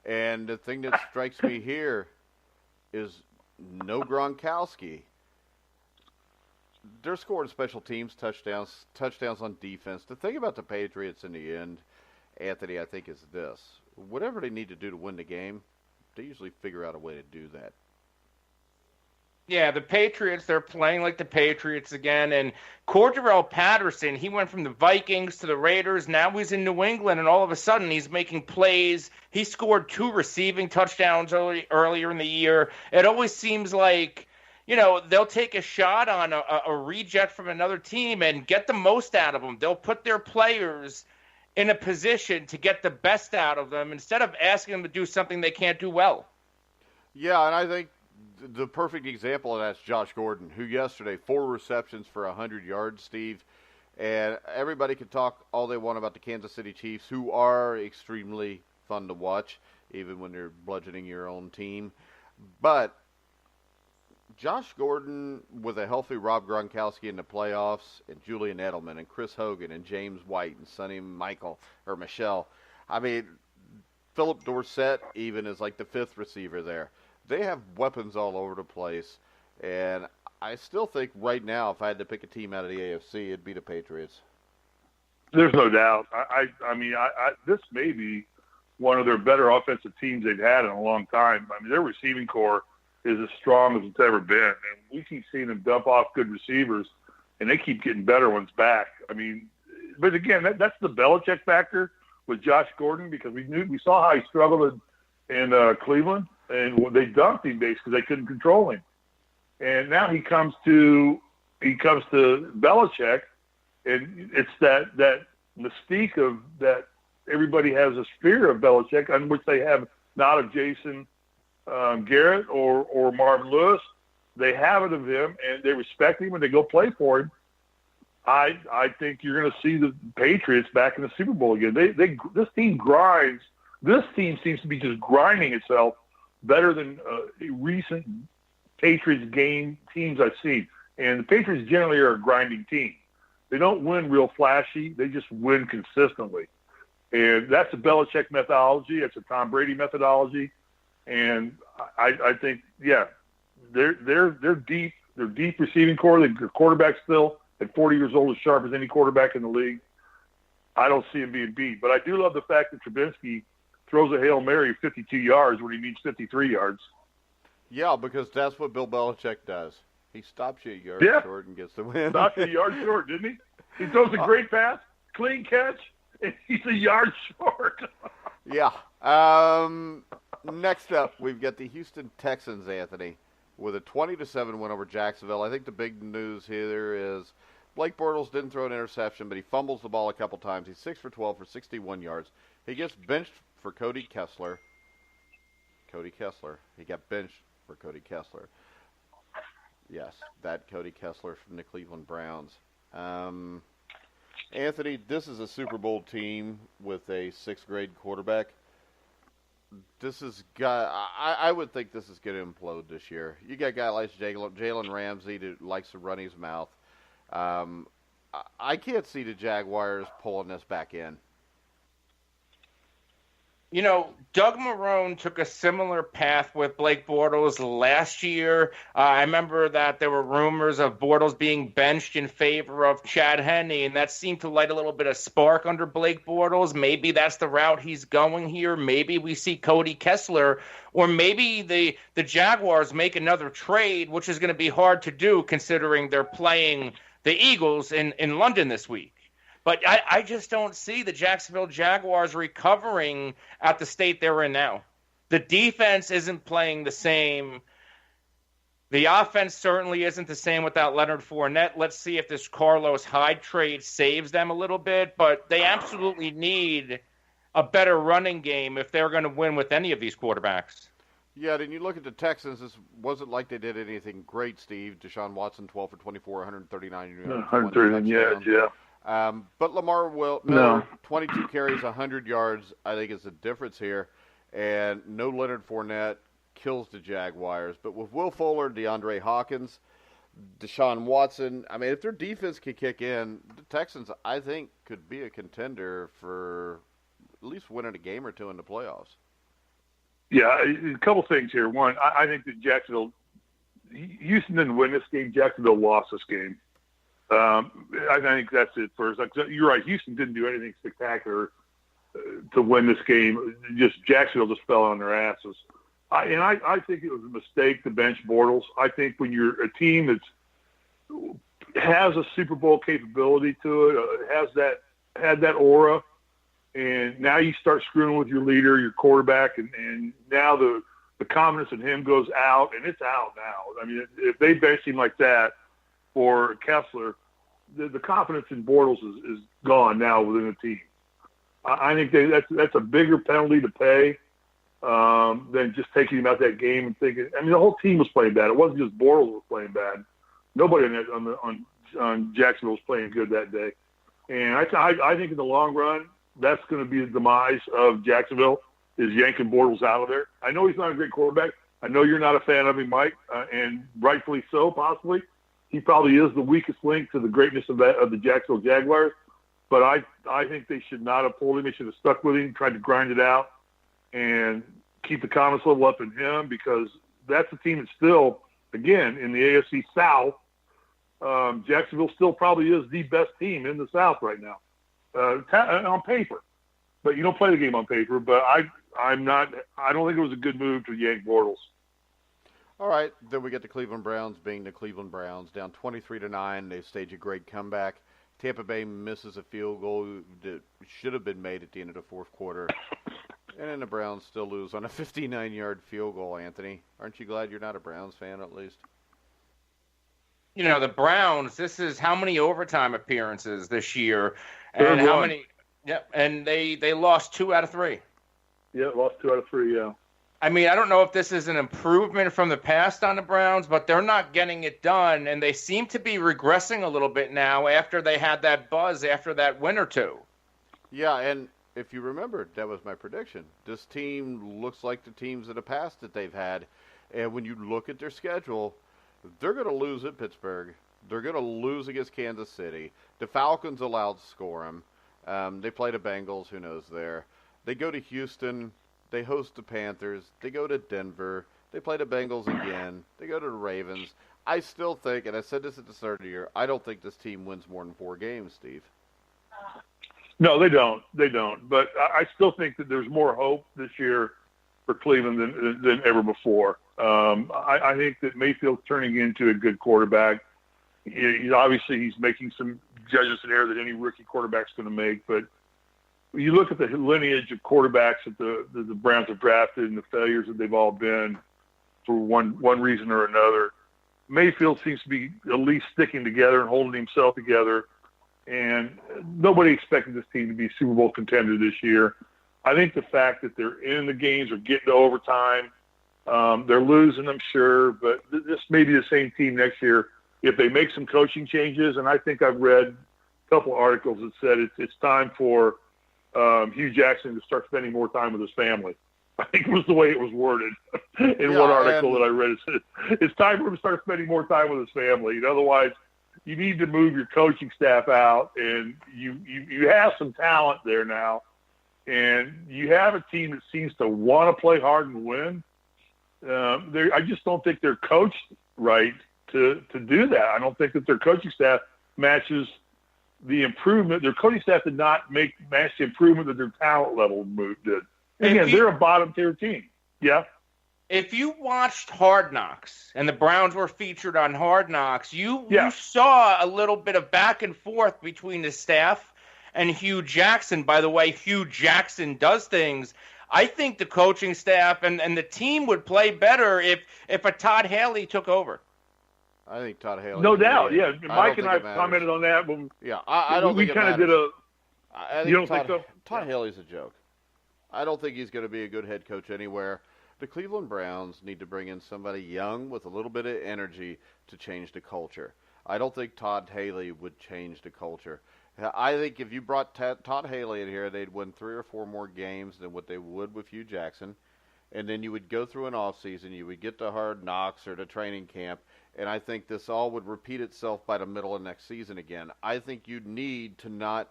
And the thing that strikes me here is no Gronkowski. They're scoring special teams, touchdowns on defense. The thing about the Patriots in the end, Anthony, I think is this. Whatever they need to do to win the game, they usually figure out a way to do that. Yeah, the Patriots, they're playing like the Patriots again. And Cordarrelle Patterson, he went from the Vikings to the Raiders. Now he's in New England, and all of a sudden he's making plays. He scored 2 receiving touchdowns earlier in the year. It always seems like, they'll take a shot on a reject from another team and get the most out of them. They'll put their players in a position to get the best out of them instead of asking them to do something they can't do well. Yeah, and I think the perfect example of that is Josh Gordon, who yesterday, 4 receptions for 100 yards, Steve. And everybody can talk all they want about the Kansas City Chiefs, who are extremely fun to watch, even when they're bludgeoning your own team. But Josh Gordon, with a healthy Rob Gronkowski in the playoffs, and Julian Edelman, and Chris Hogan, and James White, and Sonny Michel. I mean, Philip Dorsett even is like the 5th receiver there. They have weapons all over the place, and I still think right now, if I had to pick a team out of the AFC, it'd be the Patriots. There's no doubt. I mean, this may be one of their better offensive teams they've had in a long time. I mean, their receiving core is as strong as it's ever been, and we keep seeing them dump off good receivers, and they keep getting better ones back. I mean, but again, that's the Belichick factor with Josh Gordon, because we saw how he struggled in Cleveland. And they dumped him basically because they couldn't control him. And now he comes to Belichick, and it's that mystique of that everybody has a fear of Belichick, on which they have not of Jason Garrett or Marvin Lewis. They have it of him, and they respect him, and they go play for him. I think you're going to see the Patriots back in the Super Bowl again. This team grinds. This team seems to be just grinding itself better than recent Patriots game teams I've seen. And the Patriots generally are a grinding team. They don't win real flashy. They just win consistently. And that's a Belichick methodology. That's a Tom Brady methodology. And I think, yeah, they're deep. They're deep receiving core. Their quarterback still at 40 years old, as sharp as any quarterback in the league. I don't see him being beat. But I do love the fact that Trubisky throws a Hail Mary 52 yards when he needs 53 yards. Yeah, because that's what Bill Belichick does. He stops you a yard short and gets the win. Stops you a yard short, didn't he? He throws a great pass, clean catch, and he's a yard short. Yeah. Next up, we've got the Houston Texans, Anthony, with a 20-7 win over Jacksonville. I think the big news here is Blake Bortles didn't throw an interception, but he fumbles the ball a couple times. He's 6 for 12 for 61 yards. He gets benched for Cody Kessler. He got benched for Cody Kessler. Yes, that Cody Kessler from the Cleveland Browns. Anthony, this is a Super Bowl team with a 6th grade quarterback. I would think this is going to implode this year. You got a guy like Jalen Ramsey that likes to run his mouth. I can't see the Jaguars pulling this back in. Doug Marrone took a similar path with Blake Bortles last year. I remember that there were rumors of Bortles being benched in favor of Chad Henne, and that seemed to light a little bit of spark under Blake Bortles. Maybe that's the route he's going here. Maybe we see Cody Kessler, or maybe the Jaguars make another trade, which is going to be hard to do considering they're playing the Eagles in London this week. But I just don't see the Jacksonville Jaguars recovering at the state they're in now. The defense isn't playing the same. The offense certainly isn't the same without Leonard Fournette. Let's see if this Carlos Hyde trade saves them a little bit. But they absolutely need a better running game if they're going to win with any of these quarterbacks. Yeah, then you look at the Texans. This wasn't like they did anything great, Steve. Deshaun Watson, 12 for 24, 139 yards. 139 yards, yeah. But Lamar Miller, 22 carries, 100 yards, I think is the difference here. And no Leonard Fournette. kills the Jaguars. But with Will Fuller, DeAndre Hawkins, Deshaun Watson, I mean, if their defense can kick in, the Texans, I think, could be a contender for at least winning a game or two in the playoffs. Yeah, a couple things here. One, I think that Houston didn't win this game. Jacksonville lost this game. I think that's it first. You're right. Houston didn't do anything spectacular to win this game. Just Jacksonville just fell on their asses. I think it was a mistake to bench Bortles. I think when you're a team that has a Super Bowl capability to it, had that aura, and now you start screwing with your leader, your quarterback, and now the confidence in him goes out, and it's out now. I mean, if they bench him like that for Kessler, the confidence in Bortles is gone now within the team. I think that's a bigger penalty to pay than just taking him out that game and thinking. I mean, the whole team was playing bad. It wasn't just Bortles was playing bad. Nobody on Jacksonville was playing good that day. And I think in the long run, that's going to be the demise of Jacksonville, is yanking Bortles out of there. I know he's not a great quarterback. I know you're not a fan of him, Mike, and rightfully so, possibly. He probably is the weakest link to the greatness of the Jacksonville Jaguars. But I think they should not have pulled him. They should have stuck with him, tried to grind it out, and keep the confidence level up in him, because that's a team that's still, again, in the AFC South. Jacksonville still probably is the best team in the South right now, on paper. But you don't play the game on paper. But I don't think it was a good move to yank Bortles. All right, then we get the Cleveland Browns being the Cleveland Browns, down 23-9. They stage a great comeback. Tampa Bay misses a field goal that should have been made at the end of the fourth quarter. And then the Browns still lose on a 59-yard field goal, Anthony. Aren't you glad you're not a Browns fan, at least? You know, the Browns, this is how many overtime appearances this year? And how many? Yep, and they lost 2 out of 3. Yeah, lost 2 out of 3, yeah. I mean, I don't know if this is an improvement from the past on the Browns, but they're not getting it done, and they seem to be regressing a little bit now after they had that buzz after that win or two. Yeah, and if you remember, that was my prediction. This team looks like the teams of the past that they've had, and when you look at their schedule, they're going to lose at Pittsburgh. They're going to lose against Kansas City. The Falcons allowed to score them. They play the Bengals. Who knows there? They go to Houston. They host the Panthers. They go to Denver. They play the Bengals again. They go to the Ravens. I still think, and I said this at the start of the year, I don't think this team wins more than 4 games, Steve. No, they don't. They don't. But I still think that there's more hope this year for Cleveland than ever before. I think that Mayfield's turning into a good quarterback. Obviously, he's making some judgments in there that any rookie quarterback's going to make. But you look at the lineage of quarterbacks that the Browns have drafted and the failures that they've all been for one reason or another. Mayfield seems to be at least sticking together and holding himself together. And nobody expected this team to be Super Bowl contender this year. I think the fact that they're in the games or getting to overtime, they're losing, I'm sure, but this may be the same team next year if they make some coaching changes. And I think I've read a couple of articles that said it's time for Hugh Jackson to start spending more time with his family. I think it was the way it was worded in one article that I read. It said it's time for him to start spending more time with his family. Otherwise, you need to move your coaching staff out, and you have some talent there now, and you have a team that seems to want to play hard and win. I just don't think they're coached right to do that. I don't think that their coaching staff matches the improvement. Their coaching staff did not match the improvement that their talent level did. Again, they're a bottom-tier team. Yeah. If you watched Hard Knocks and the Browns were featured on Hard Knocks, you saw a little bit of back and forth between the staff and Hugh Jackson. By the way, Hugh Jackson does things. I think the coaching staff and the team would play better if a Todd Haley took over. I think Todd Haley. No doubt, yeah. Mike and I commented on that. When I don't think we kind of did a. You don't think so? Todd Haley's a joke. I don't think he's going to be a good head coach anywhere. The Cleveland Browns need to bring in somebody young with a little bit of energy to change the culture. I don't think Todd Haley would change the culture. I think if you brought Todd Haley in here, they'd win 3 or 4 more games than what they would with Hugh Jackson. and then you would go through an off season, you would get to Hard Knocks or to training camp, and I think this all would repeat itself by the middle of next season again. I think you need to not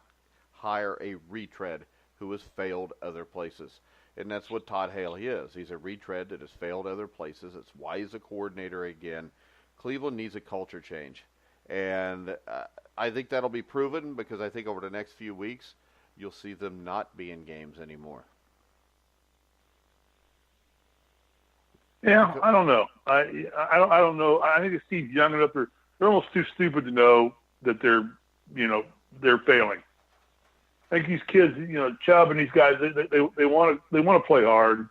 hire a retread who has failed other places. And that's what Todd Haley is. He's a retread that has failed other places. It's why he's a coordinator again. Cleveland needs a culture change. And I think that'll be proven because I think over the next few weeks, you'll see them not be in games anymore. Yeah, I don't know. I don't know. I think Steve's young enough. They're almost too stupid to know that they're failing. I think these kids, Chubb and these guys, they want to play hard.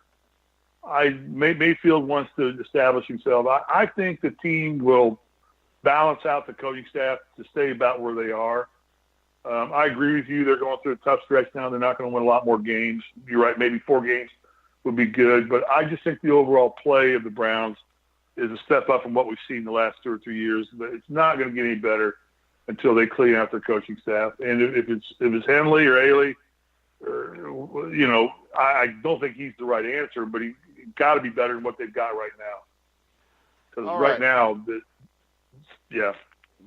Mayfield wants to establish himself. I think the team will balance out the coaching staff to stay about where they are. I agree with you. They're going through a tough stretch now. They're not going to win a lot more games. You're right. Maybe 4 games would be good. But I just think the overall play of the Browns is a step up from what we've seen the last 2 or 3 years. But it's not going to get any better until they clean out their coaching staff. And if it's Henley or Ailey, I don't think he's the right answer, but he got to be better than what they've got right now. Because right now, yeah.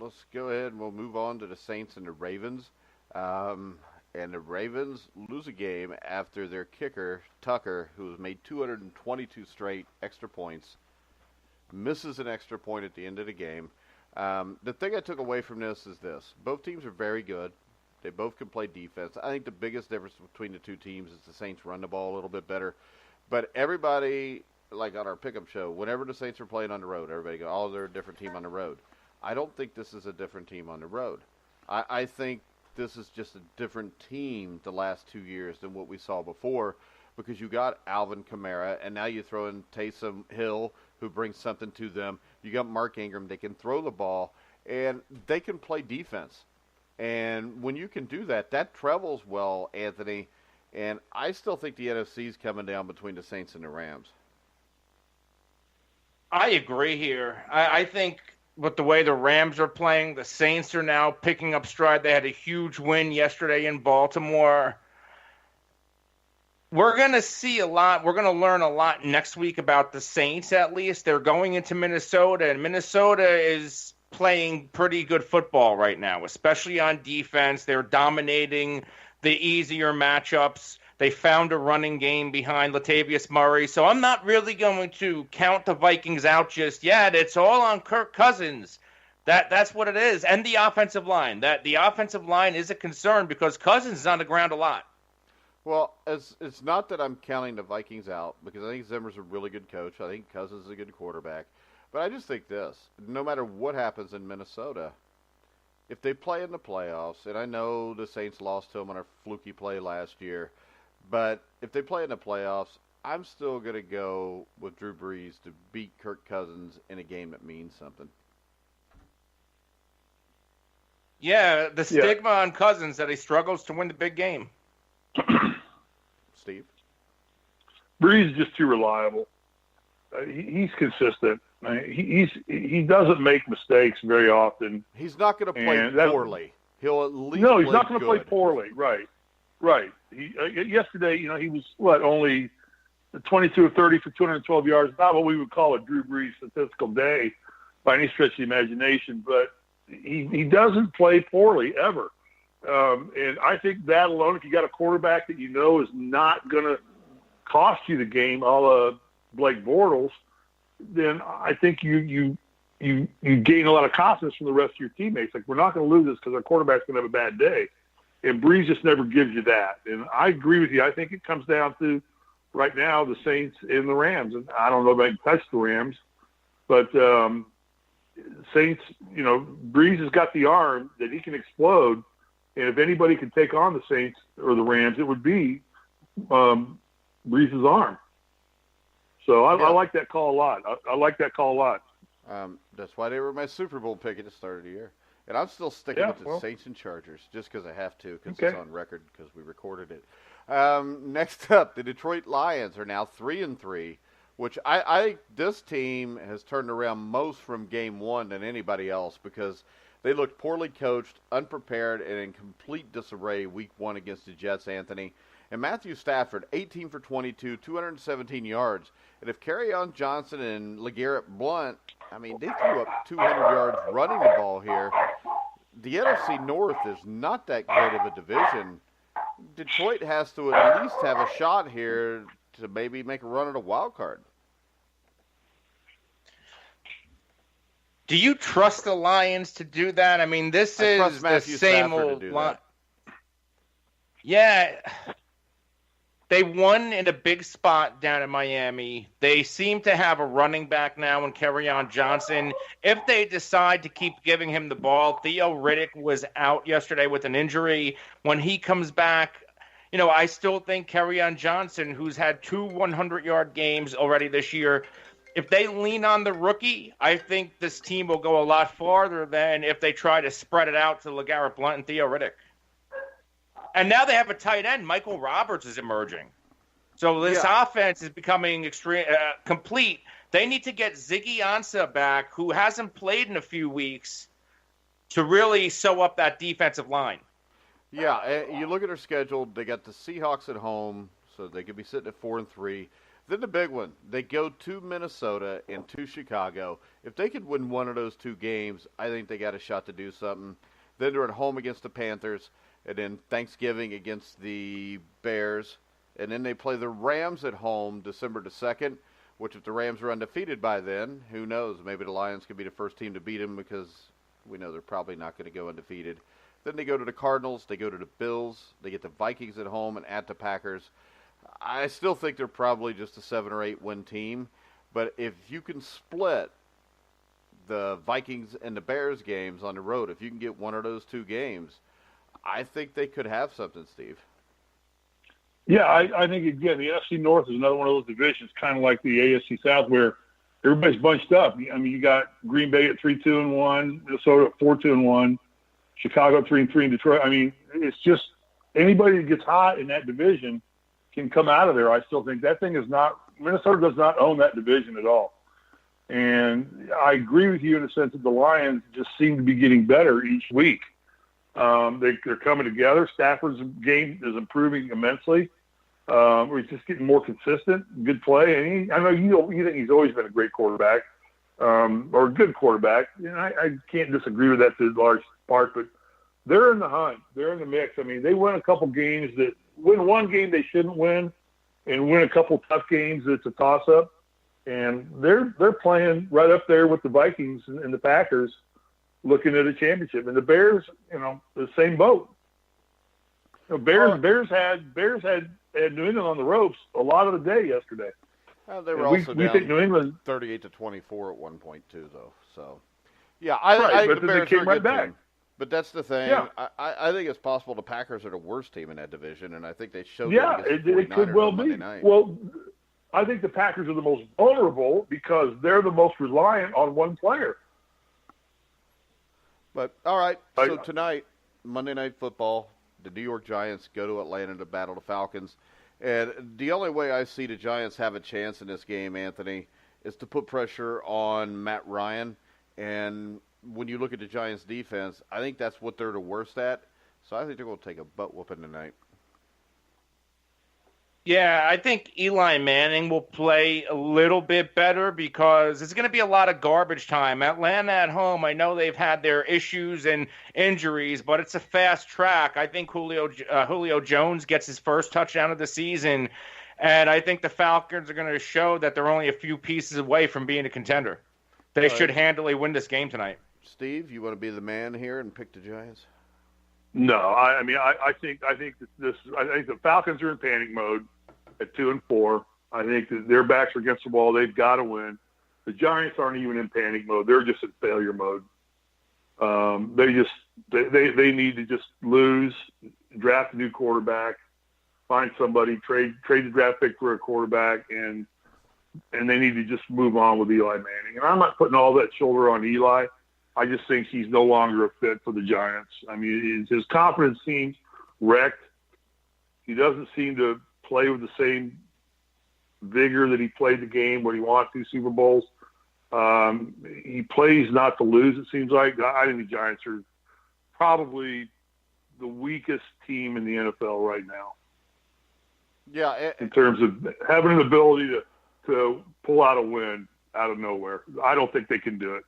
Let's go ahead and we'll move on to the Saints and the Ravens. And the Ravens lose a game after their kicker, Tucker, who has made 222 straight extra points, misses an extra point at the end of the game. The thing I took away from this is this. Both teams are very good. They both can play defense. I think the biggest difference between the two teams is the Saints run the ball a little bit better. But everybody, like on our pickup show, whenever the Saints are playing on the road, everybody goes, oh, they're a different team on the road. I don't think this is a different team on the road. I think this is just a different team the last 2 years than what we saw before because you got Alvin Kamara, and now you throw in Taysom Hill, who brings something to them. You got Mark Ingram. They can throw the ball, and they can play defense. And when you can do that, that travels well, Anthony. And I still think the NFC is coming down between the Saints and the Rams. I agree here. I think with the way the Rams are playing, the Saints are now picking up stride. They had a huge win yesterday in Baltimore. We're going to see a lot. We're going to learn a lot next week about the Saints, at least. They're going into Minnesota, and Minnesota is playing pretty good football right now, especially on defense. They're dominating the easier matchups. They found a running game behind Latavius Murray. So I'm not really going to count the Vikings out just yet. It's all on Kirk Cousins. That's what it is. And the offensive line. The offensive line is a concern because Cousins is on the ground a lot. Well, it's not that I'm counting the Vikings out because I think Zimmer's a really good coach. I think Cousins is a good quarterback. But I just think this. No matter what happens in Minnesota, if they play in the playoffs, and I know the Saints lost to them on a fluky play last year, but if they play in the playoffs, I'm still going to go with Drew Brees to beat Kirk Cousins in a game that means something. Yeah, the stigma on Cousins that he struggles to win the big game. Steve? Brees is just too reliable. He's consistent. He doesn't make mistakes very often. He's not going to play poorly. He'll at least he's not going to play poorly. Right. Yesterday, he was only 22 or 30 for 212 yards. Not what we would call a Drew Brees statistical day by any stretch of the imagination, but he doesn't play poorly ever. And I think that alone, if you got a quarterback that is not going to cost you the game, a la Blake Bortles, then I think you gain a lot of confidence from the rest of your teammates. Like, we're not going to lose this because our quarterback's going to have a bad day. And Brees just never gives you that. And I agree with you. I think it comes down to, right now, the Saints and the Rams. And I don't know if I can touch the Rams, but Saints, Brees has got the arm that he can explode. And if anybody can take on the Saints or the Rams, it would be Brees' arm. So I like that call a lot. I like that call a lot. That's why they were my Super Bowl pick at the start of the year. And I'm still sticking with the Saints and Chargers just because I have to, because it's on record, because we recorded it. Next up, the Detroit Lions are now 3-3, which I think this team has turned around most from game one than anybody else because they looked poorly coached, unprepared, and in complete disarray week one against the Jets, Anthony. And Matthew Stafford, 18 for 22, 217 yards. And if Kerryon Johnson and LeGarrette Blount, I mean, they threw up 200 yards running the ball here. The NFC North is not that great of a division. Detroit has to at least have a shot here to maybe make a run at a wild card. Do you trust the Lions to do that? I mean, this is the same old line. Yeah. They won in a big spot down in Miami. They seem to have a running back now in Kerryon Johnson. If they decide to keep giving him the ball, Theo Riddick was out yesterday with an injury. When he comes back, I still think Kerryon Johnson, who's had 2 100-yard games already this year, if they lean on the rookie, I think this team will go a lot farther than if they try to spread it out to LeGarrette Blount and Theo Riddick. And now they have a tight end. Michael Roberts is emerging. So this offense is becoming complete. They need to get Ziggy Ansah back, who hasn't played in a few weeks, to really sew up that defensive line. Yeah, you look at their schedule. They got the Seahawks at home, so they could be sitting at 4-3. Then the big one, they go to Minnesota and to Chicago. If they could win one of those 2 games, I think they got a shot to do something. Then they're at home against the Panthers, and then Thanksgiving against the Bears. And then they play the Rams at home December the 2nd, which if the Rams are undefeated by then, who knows? Maybe the Lions could be the first team to beat them because we know they're probably not going to go undefeated. Then they go to the Cardinals, they go to the Bills, they get the Vikings at home and at the Packers. I still think they're probably just a 7 or 8 win team, but if you can split the Vikings and the Bears games on the road, if you can get one of those 2 games, I think they could have something, Steve. Yeah, I think, again, the NFC North is another one of those divisions, kind of like the AFC South, where everybody's bunched up. I mean, you got Green Bay at 3-2-1, Minnesota at 4-2-1, Chicago 3-3, and Detroit. I mean, it's just anybody that gets hot in that division can come out of there. I still think that thing is not – Minnesota does not own that division at all. And I agree with you in the sense that the Lions just seem to be getting better each week. They're coming together. Stafford's game is improving immensely. He's just getting more consistent, good play. And I know you think he's always been a great quarterback or a good quarterback. I can't disagree with that to a large part, but they're in the hunt. They're in the mix. I mean, they win a couple games that win one game they shouldn't win and win a couple tough games that's a toss-up. And they're playing right up there with the Vikings and the Packers looking at a championship. And the Bears, the same boat. Bears had New England on the ropes a lot of the day yesterday. They were also we think New England 38-24 at one point too, though. So, yeah, I think the Bears are a good team. But that's the thing. Yeah. I think it's possible the Packers are the worst team in that division, and I think they showed that against the 49ers it could well on Monday night. Well, I think the Packers are the most vulnerable because they're the most reliant on one player. But, all right, so tonight, Monday Night Football, the New York Giants go to Atlanta to battle the Falcons. And the only way I see the Giants have a chance in this game, Anthony, is to put pressure on Matt Ryan. And when you look at the Giants' defense, I think that's what they're the worst at. So I think they're going to take a butt whooping tonight. Yeah, I think Eli Manning will play a little bit better because it's going to be a lot of garbage time. Atlanta at home, I know they've had their issues and injuries, but it's a fast track. I think Julio Jones gets his first touchdown of the season, and I think the Falcons are going to show that they're only a few pieces away from being a contender. They should handily win this game tonight. Steve, you want to be the man here and pick the Giants? No, I think the Falcons are in panic mode at 2-4. I think that their backs are against the wall. They've got to win. The Giants aren't even in panic mode. They're just in failure mode. They need to just lose, draft a new quarterback, find somebody, trade the draft pick for a quarterback, and they need to just move on with Eli Manning. And I'm not putting all that shoulder on Eli. I just think he's no longer a fit for the Giants. I mean, his confidence seems wrecked. He doesn't seem to play with the same vigor that he played the game when he won 2 Super Bowls. He plays not to lose, it seems like. I think the Giants are probably the weakest team in the NFL right now. Yeah. in terms of having an ability to pull out a win out of nowhere. I don't think they can do it.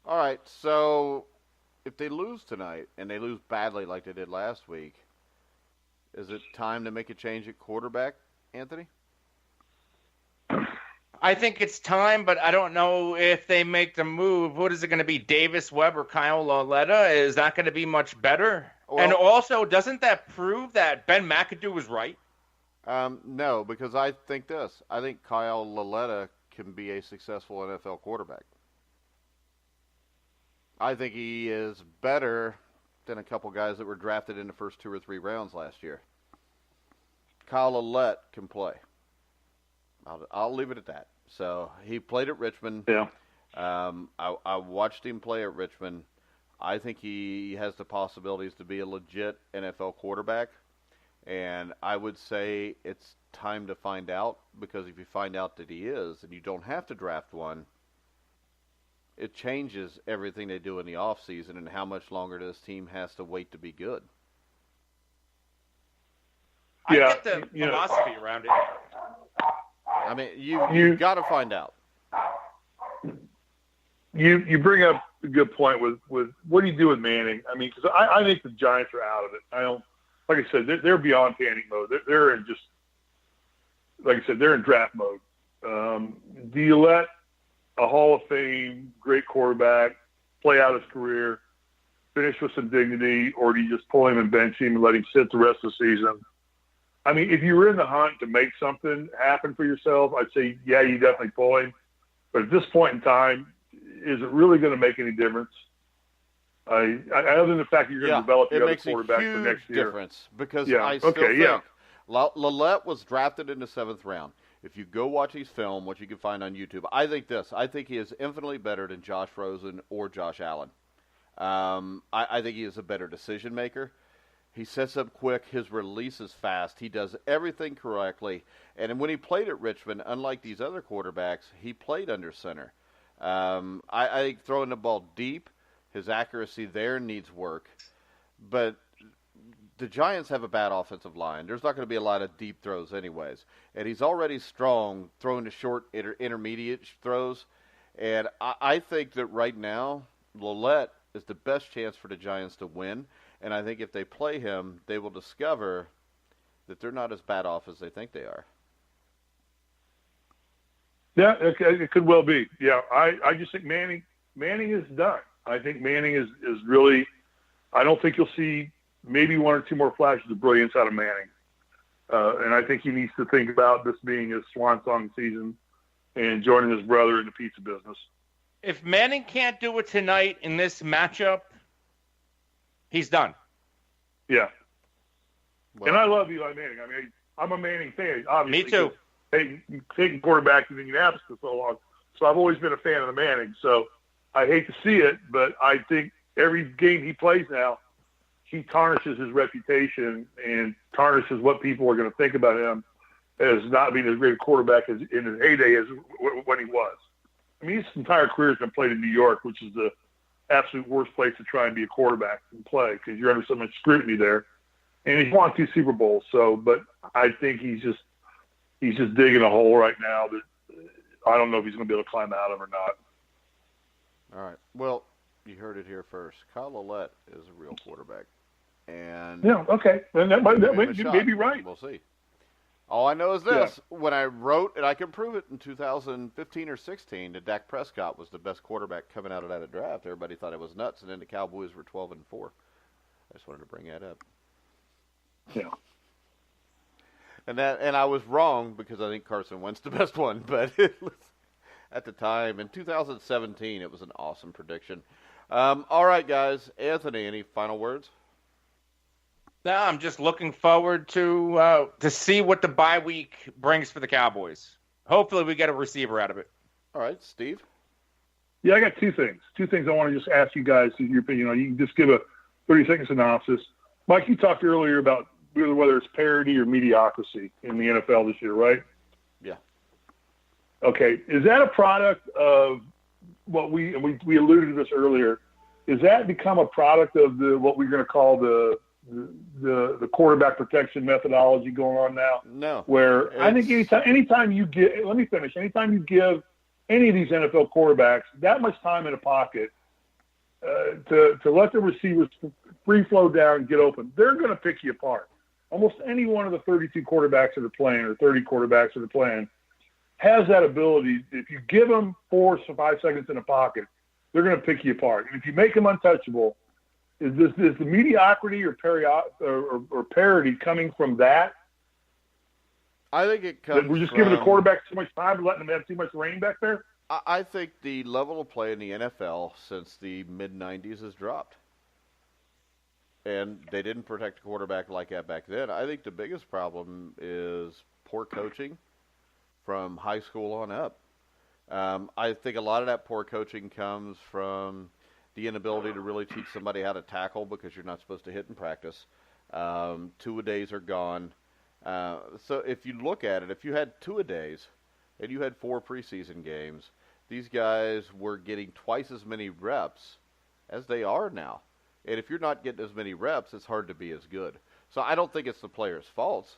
All right. So if they lose tonight and they lose badly like they did last week, is it time to make a change at quarterback, Anthony? I think it's time, but I don't know if they make the move. What is it going to be, Davis Webb or Kyle Lauletta? Is that going to be much better? Well, and also, doesn't that prove that Ben McAdoo was right? No, because I think this. I think Kyle Lauletta can be a successful NFL quarterback. I think he is better than a couple guys that were drafted in the first 2 or 3 rounds last year. Kyle Lauletta can play. I'll leave it at that. So he played at Richmond. Yeah. I watched him play at Richmond. I think he has the possibilities to be a legit NFL quarterback. And I would say it's time to find out, because if you find out that he is and you don't have to draft one, it changes everything they do in the offseason and how much longer this team has to wait to be good. I get the philosophy around it. I mean, you've got to find out. You bring up a good point with what do you do with Manning? I mean, because I think the Giants are out of it. I don't, like I said, they're beyond panic mode. They're in just, like I said, they're in draft mode. Do you let a Hall of Fame great quarterback play out his career, finish with some dignity, or do you just pull him and bench him and let him sit the rest of the season? I mean, if you were in the hunt to make something happen for yourself, I'd say, yeah, you definitely pull him. But at this point in time, is it really going to make any difference? Other than the fact that you're going to develop the other quarterback for next year. Difference, because I still think Lauletta was drafted in the 7th round. If you go watch his film, what you can find on YouTube, I think he is infinitely better than Josh Rosen or Josh Allen. I think he is a better decision maker. He sets up quick. His release is fast. He does everything correctly. And when he played at Richmond, unlike these other quarterbacks, he played under center. I think throwing the ball deep, his accuracy there needs work. But the Giants have a bad offensive line. There's not going to be a lot of deep throws anyways. And he's already strong throwing the short intermediate throws. And I think that right now, Lauletta is the best chance for the Giants to win. And I think if they play him, they will discover that they're not as bad off as they think they are. Yeah, it could well be. Yeah, I just think Manning is done. I think Manning is really – I don't think you'll see maybe 1 or 2 more flashes of brilliance out of Manning. And I think he needs to think about this being his swan song season and joining his brother in the pizza business. If Manning can't do it tonight in this matchup, he's done. Yeah. Well, and I love Eli Manning. I mean, I'm a Manning fan, obviously. Me too. Taking quarterback in Indianapolis for so long. So I've always been a fan of the Manning. So I hate to see it, but I think every game he plays now, he tarnishes his reputation and tarnishes what people are going to think about him as not being as great a quarterback as in his heyday as when he was. I mean, his entire career has been played in New York, which is the absolute worst place to try and be a quarterback and play because you're under so much scrutiny there. And he's won 2 Super Bowls. So, but I think he's just digging a hole right now that I don't know if he's going to be able to climb out of or not. All right. Well, you heard it here first. Kyle Lauletta is a real quarterback. And yeah, okay. And that may be right. We'll see. All I know is this. Yeah. When I wrote, and I can prove it in 2015 or 16, that Dak Prescott was the best quarterback coming out of that draft. Everybody thought it was nuts, and then the Cowboys were 12-4. I just wanted to bring that up. Yeah. And I was wrong because I think Carson Wentz the best one, but at the time in 2017 it was an awesome prediction. All right, guys. Anthony, any final words? No, I'm just looking forward to see what the bye week brings for the Cowboys. Hopefully, we get a receiver out of it. All right, Steve. Yeah, I got 2 things. 2 things I want to just ask you guys. Your opinion. You can just give a 30-second synopsis. Mike, you talked earlier about whether it's parity or mediocrity in the NFL this year, right? Yeah. Okay. Is that a product of what we alluded to this earlier? Is that become a product of what we're going to call the the quarterback protection methodology going on now. No. Where I think anytime you give any of these NFL quarterbacks that much time in a pocket to let the receivers free flow down and get open, they're going to pick you apart. Almost any one of the 32 quarterbacks that are playing or 30 quarterbacks that are playing has that ability. If you give them 4 to 5 seconds in a pocket, they're going to pick you apart. And if you make them untouchable, is the mediocrity or parity coming from that? I think it comes. We're just giving the quarterback too much time and letting them have too much rain back there. I think the level of play in the NFL since the mid-'90s has dropped. And they didn't protect a quarterback like that back then. I think the biggest problem is poor coaching from high school on up. I think a lot of that poor coaching comes from the inability to really teach somebody how to tackle because you're not supposed to hit in practice. 2-a-days are gone. So if you look at it, if you had 2-a-days and you had 4 preseason games, these guys were getting twice as many reps as they are now. And if you're not getting as many reps, it's hard to be as good. So I don't think it's the players' faults.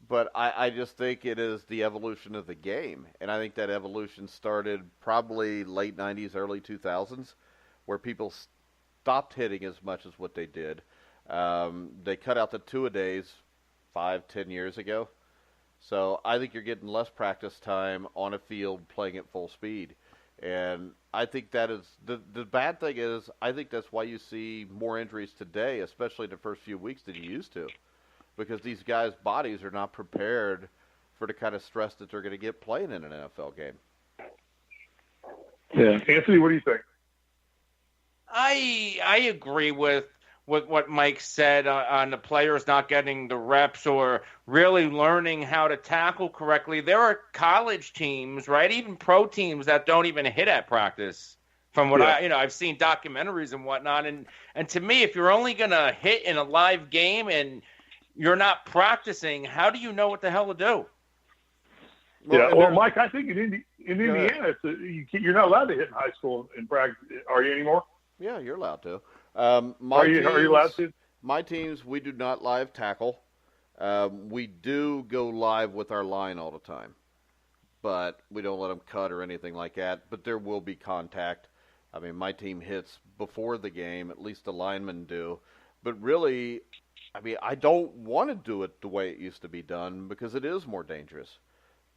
But I just think it is the evolution of the game. And I think that evolution started probably late 90s, early 2000s, where people stopped hitting as much as what they did. They cut out the 2-a-days 5-10 years ago. So I think you're getting less practice time on a field playing at full speed. And I think that is the bad thing is I think that's why you see more injuries today, especially in the first few weeks, than you used to. Because these guys' bodies are not prepared for the kind of stress that they're going to get playing in an NFL game. Yeah. Anthony, what do you think? I agree with what Mike said on the players not getting the reps or really learning how to tackle correctly. There are college teams, right, even pro teams that don't even hit at practice. From what I've seen documentaries and whatnot. And to me, if you're only going to hit in a live game and you're not practicing, how do you know what the hell to do? Well, Mike, I think in Indiana, you're not allowed to hit in high school in practice. Are you anymore? Yeah, you're allowed to. Are you allowed to? My teams, we do not live tackle. We do go live with our line all the time, but we don't let them cut or anything like that. But there will be contact. I mean, my team hits before the game, at least the linemen do. But really, I mean, I don't want to do it the way it used to be done because it is more dangerous.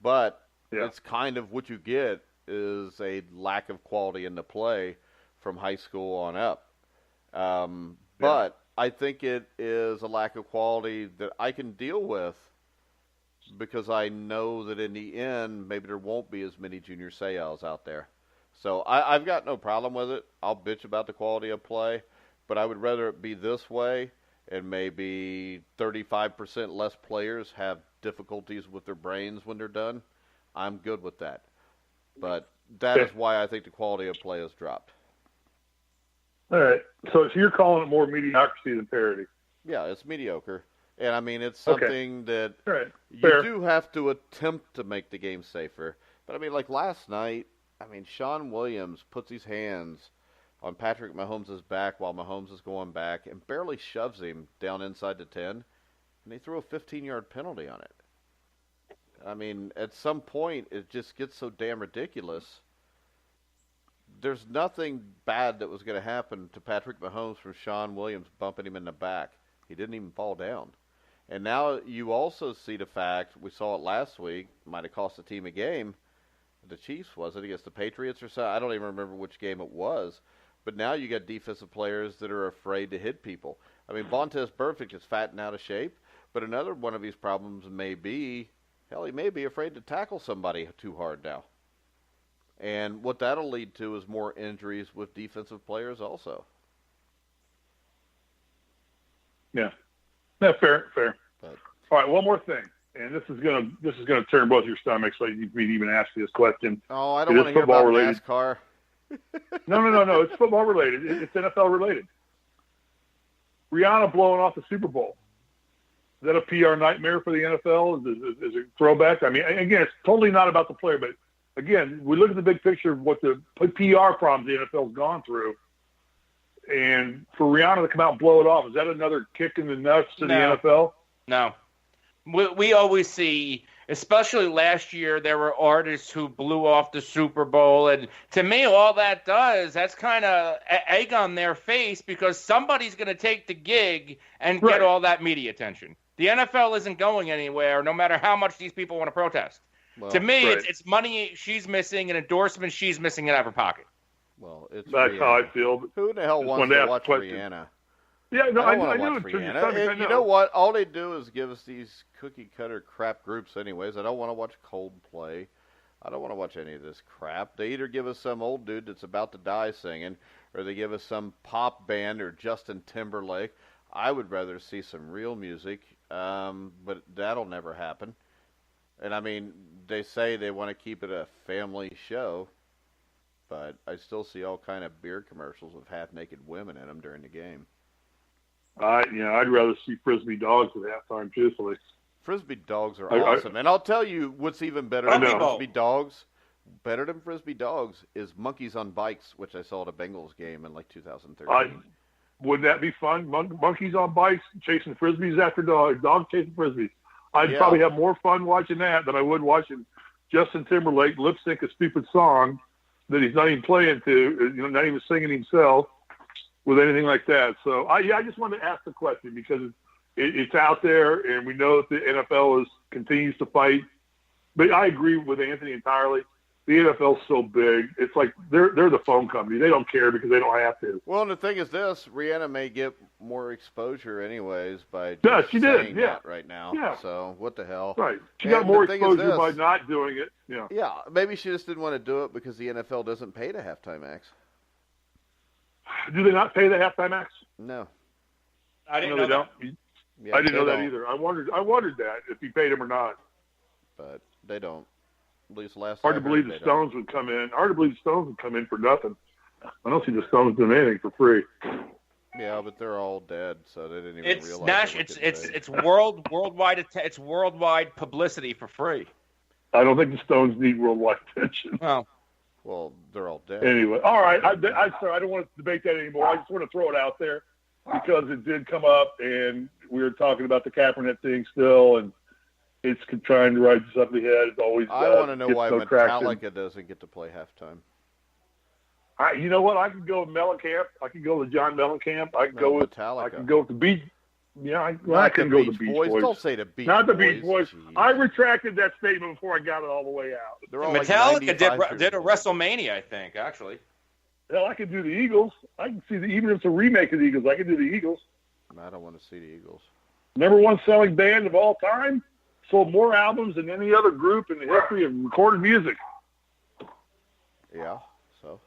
But it's kind of what you get is a lack of quality in the play from high school on up. But I think it is a lack of quality that I can deal with because I know that in the end, maybe there won't be as many junior Sayals out there. So I've got no problem with it. I'll bitch about the quality of play, but I would rather it be this way and maybe 35% less players have difficulties with their brains when they're done. I'm good with that. But that is why I think the quality of play has dropped. All right. So you're calling it more mediocrity than parity. Yeah, it's mediocre. And, I mean, it's something that Fair. you do have to attempt to make the game safer. But, I mean, like last night, I mean, Sean Williams puts his hands on Patrick Mahomes' back while Mahomes is going back and barely shoves him down inside the 10, and they threw a 15-yard penalty on it. I mean, at some point, it just gets so damn ridiculous. There's nothing bad that was going to happen to Patrick Mahomes from Sean Williams bumping him in the back. He didn't even fall down. And now you also see the fact, we saw it last week, might have cost the team a game. The Chiefs, was it, against the Patriots or so? I don't even remember which game it was. But now you got defensive players that are afraid to hit people. I mean, Vontaze Burfict is fat and out of shape, but another one of his problems may be, he may be afraid to tackle somebody too hard now. And what that'll lead to is more injuries with defensive players also. Yeah. No, fair. But, all right, one more thing. And this is gonna turn both your stomachs, so you can even ask me this question. Oh, I don't want to hear about NASCAR. No. It's football related. It's NFL related. Rihanna blowing off the Super Bowl. Is that a PR nightmare for the NFL? Is it throwback? I mean, again, it's totally not about the player, but again, we look at the big picture of what the PR problems the NFL's gone through. and for Rihanna to come out and blow it off, is that another kick in the nuts to the NFL? No. We always see, especially last year, there were artists who blew off the Super Bowl. And to me, all that does, that's kind of egg on their face because somebody's going to take the gig and get all that media attention. The NFL isn't going anywhere, no matter how much these people want to protest. Well, to me, it's money she's missing and endorsements she's missing out of her pocket. Well, that's Rihanna. How I feel. Who the hell wants to watch Rihanna? Yeah, no, I want to watch Rihanna. And you know what? All they do is give us these cookie-cutter crap groups anyways. I don't want to watch Coldplay. I don't want to watch any of this crap. They either give us some old dude that's about to die singing, or they give us some pop band or Justin Timberlake. I would rather see some real music, but that'll never happen. And, I mean, they say they want to keep it a family show, but I still see all kind of beer commercials with half-naked women in them during the game. I'd rather see Frisbee dogs at halftime, truthfully. Frisbee dogs are awesome. And I'll tell you what's even better than Frisbee dogs, is monkeys on bikes, which I saw at a Bengals game in like 2013. Wouldn't that be fun? Monkeys on bikes chasing Frisbees after dogs chasing Frisbees. I'd probably have more fun watching that than I would watching Justin Timberlake lip sync a stupid song that he's not even playing to, not even singing himself, with anything like that. So I just wanted to ask the question because it's out there, and we know that the NFL continues to fight. But I agree with Anthony entirely. The NFL's so big. It's like they're the phone company. They don't care because they don't have to. Well, and the thing is this, Rihanna may get more exposure anyways by saying that right now. Yeah. So what the hell? Right. She got more exposure by not doing it. Yeah. Yeah. Maybe she just didn't want to do it because the NFL doesn't pay the halftime acts. Do they not pay the halftime acts? No. I didn't know that. I didn't know that either. I wondered that if he paid him or not. But they don't. At least last Hard to believe the Stones would come in. Hard to believe the Stones would come in for nothing. I don't see the Stones doing anything for free. Yeah, but they're all dead, so they didn't even realize. It's worldwide. It's worldwide publicity for free. I don't think the Stones need worldwide attention. Well, they're all dead. Anyway, all right. I'm sorry. I don't want to debate that anymore. I just want to throw it out there because it did come up, and we were talking about the Kaepernick thing still, and it's trying to ride us up the head. It's always. I want to know why Metallica doesn't get to play halftime. You know what? I could go with Mellencamp. I could go with John Mellencamp. I could go with Metallica. I could go with the Beach. Yeah, I can go with the Beach Boys. Don't say the Beach Boys. Not the Beach Boys. Jeez. I retracted that statement before I got it all the way out. Metallica did a WrestleMania, I think, actually. Hell, I could do the Eagles. I can see even if it's a remake of the Eagles, I could do the Eagles. I don't want to see the Eagles. Number one selling band of all time. Sold more albums than any other group in the history of recorded music. Yeah, so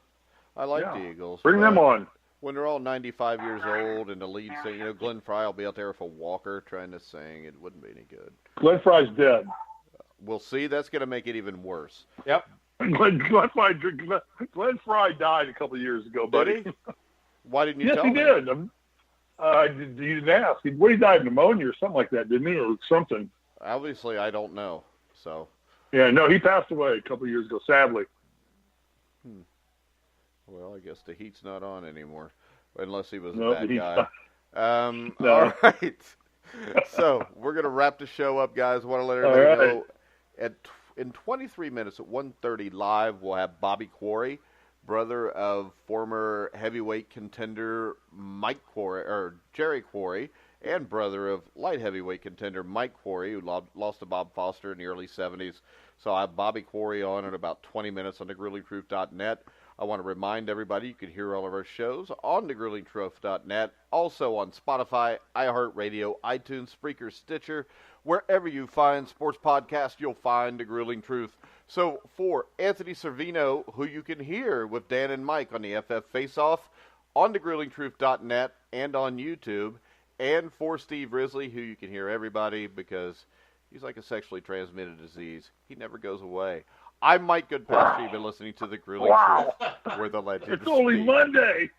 I like the Eagles. Bring them on. When they're all 95 years old and the lead singer, Glenn Frey will be out there with a walker trying to sing. It wouldn't be any good. Glenn Frey's dead. We'll see. That's going to make it even worse. Yep. Glenn Frey died a couple of years ago, buddy. Did he? Why didn't you tell me? Yes, he did. You didn't ask. He died of pneumonia or something like that, didn't he? Or something. Obviously, I don't know. So. Yeah, no, he passed away a couple of years ago, sadly. Well, I guess the heat's not on anymore, unless he was a bad guy. No. All right. So we're going to wrap the show up, guys. Want to let everybody know in 23 minutes at 1:30 live, we'll have Bobby Quarry, brother of former heavyweight contender Mike Quarry, or Jerry Quarry, and brother of light heavyweight contender Mike Quarry, who lost to Bob Foster in the early 70s. So I have Bobby Quarry on in about 20 minutes on thegruelingtruth.net. I want to remind everybody you can hear all of our shows on thegruelingtruth.net, also on Spotify, iHeartRadio, iTunes, Spreaker, Stitcher. Wherever you find sports podcasts, you'll find The Grueling Truth. So for Anthony Cervino, who you can hear with Dan and Mike on the FF Face-Off, on thegruelingtruth.net and on YouTube, and for Steve Risley, who you can hear everybody because he's like a sexually transmitted disease. He never goes away. I'm Mike Goodpaster. You've been listening to The Grueling Truth, where the legends It's only speak. Monday.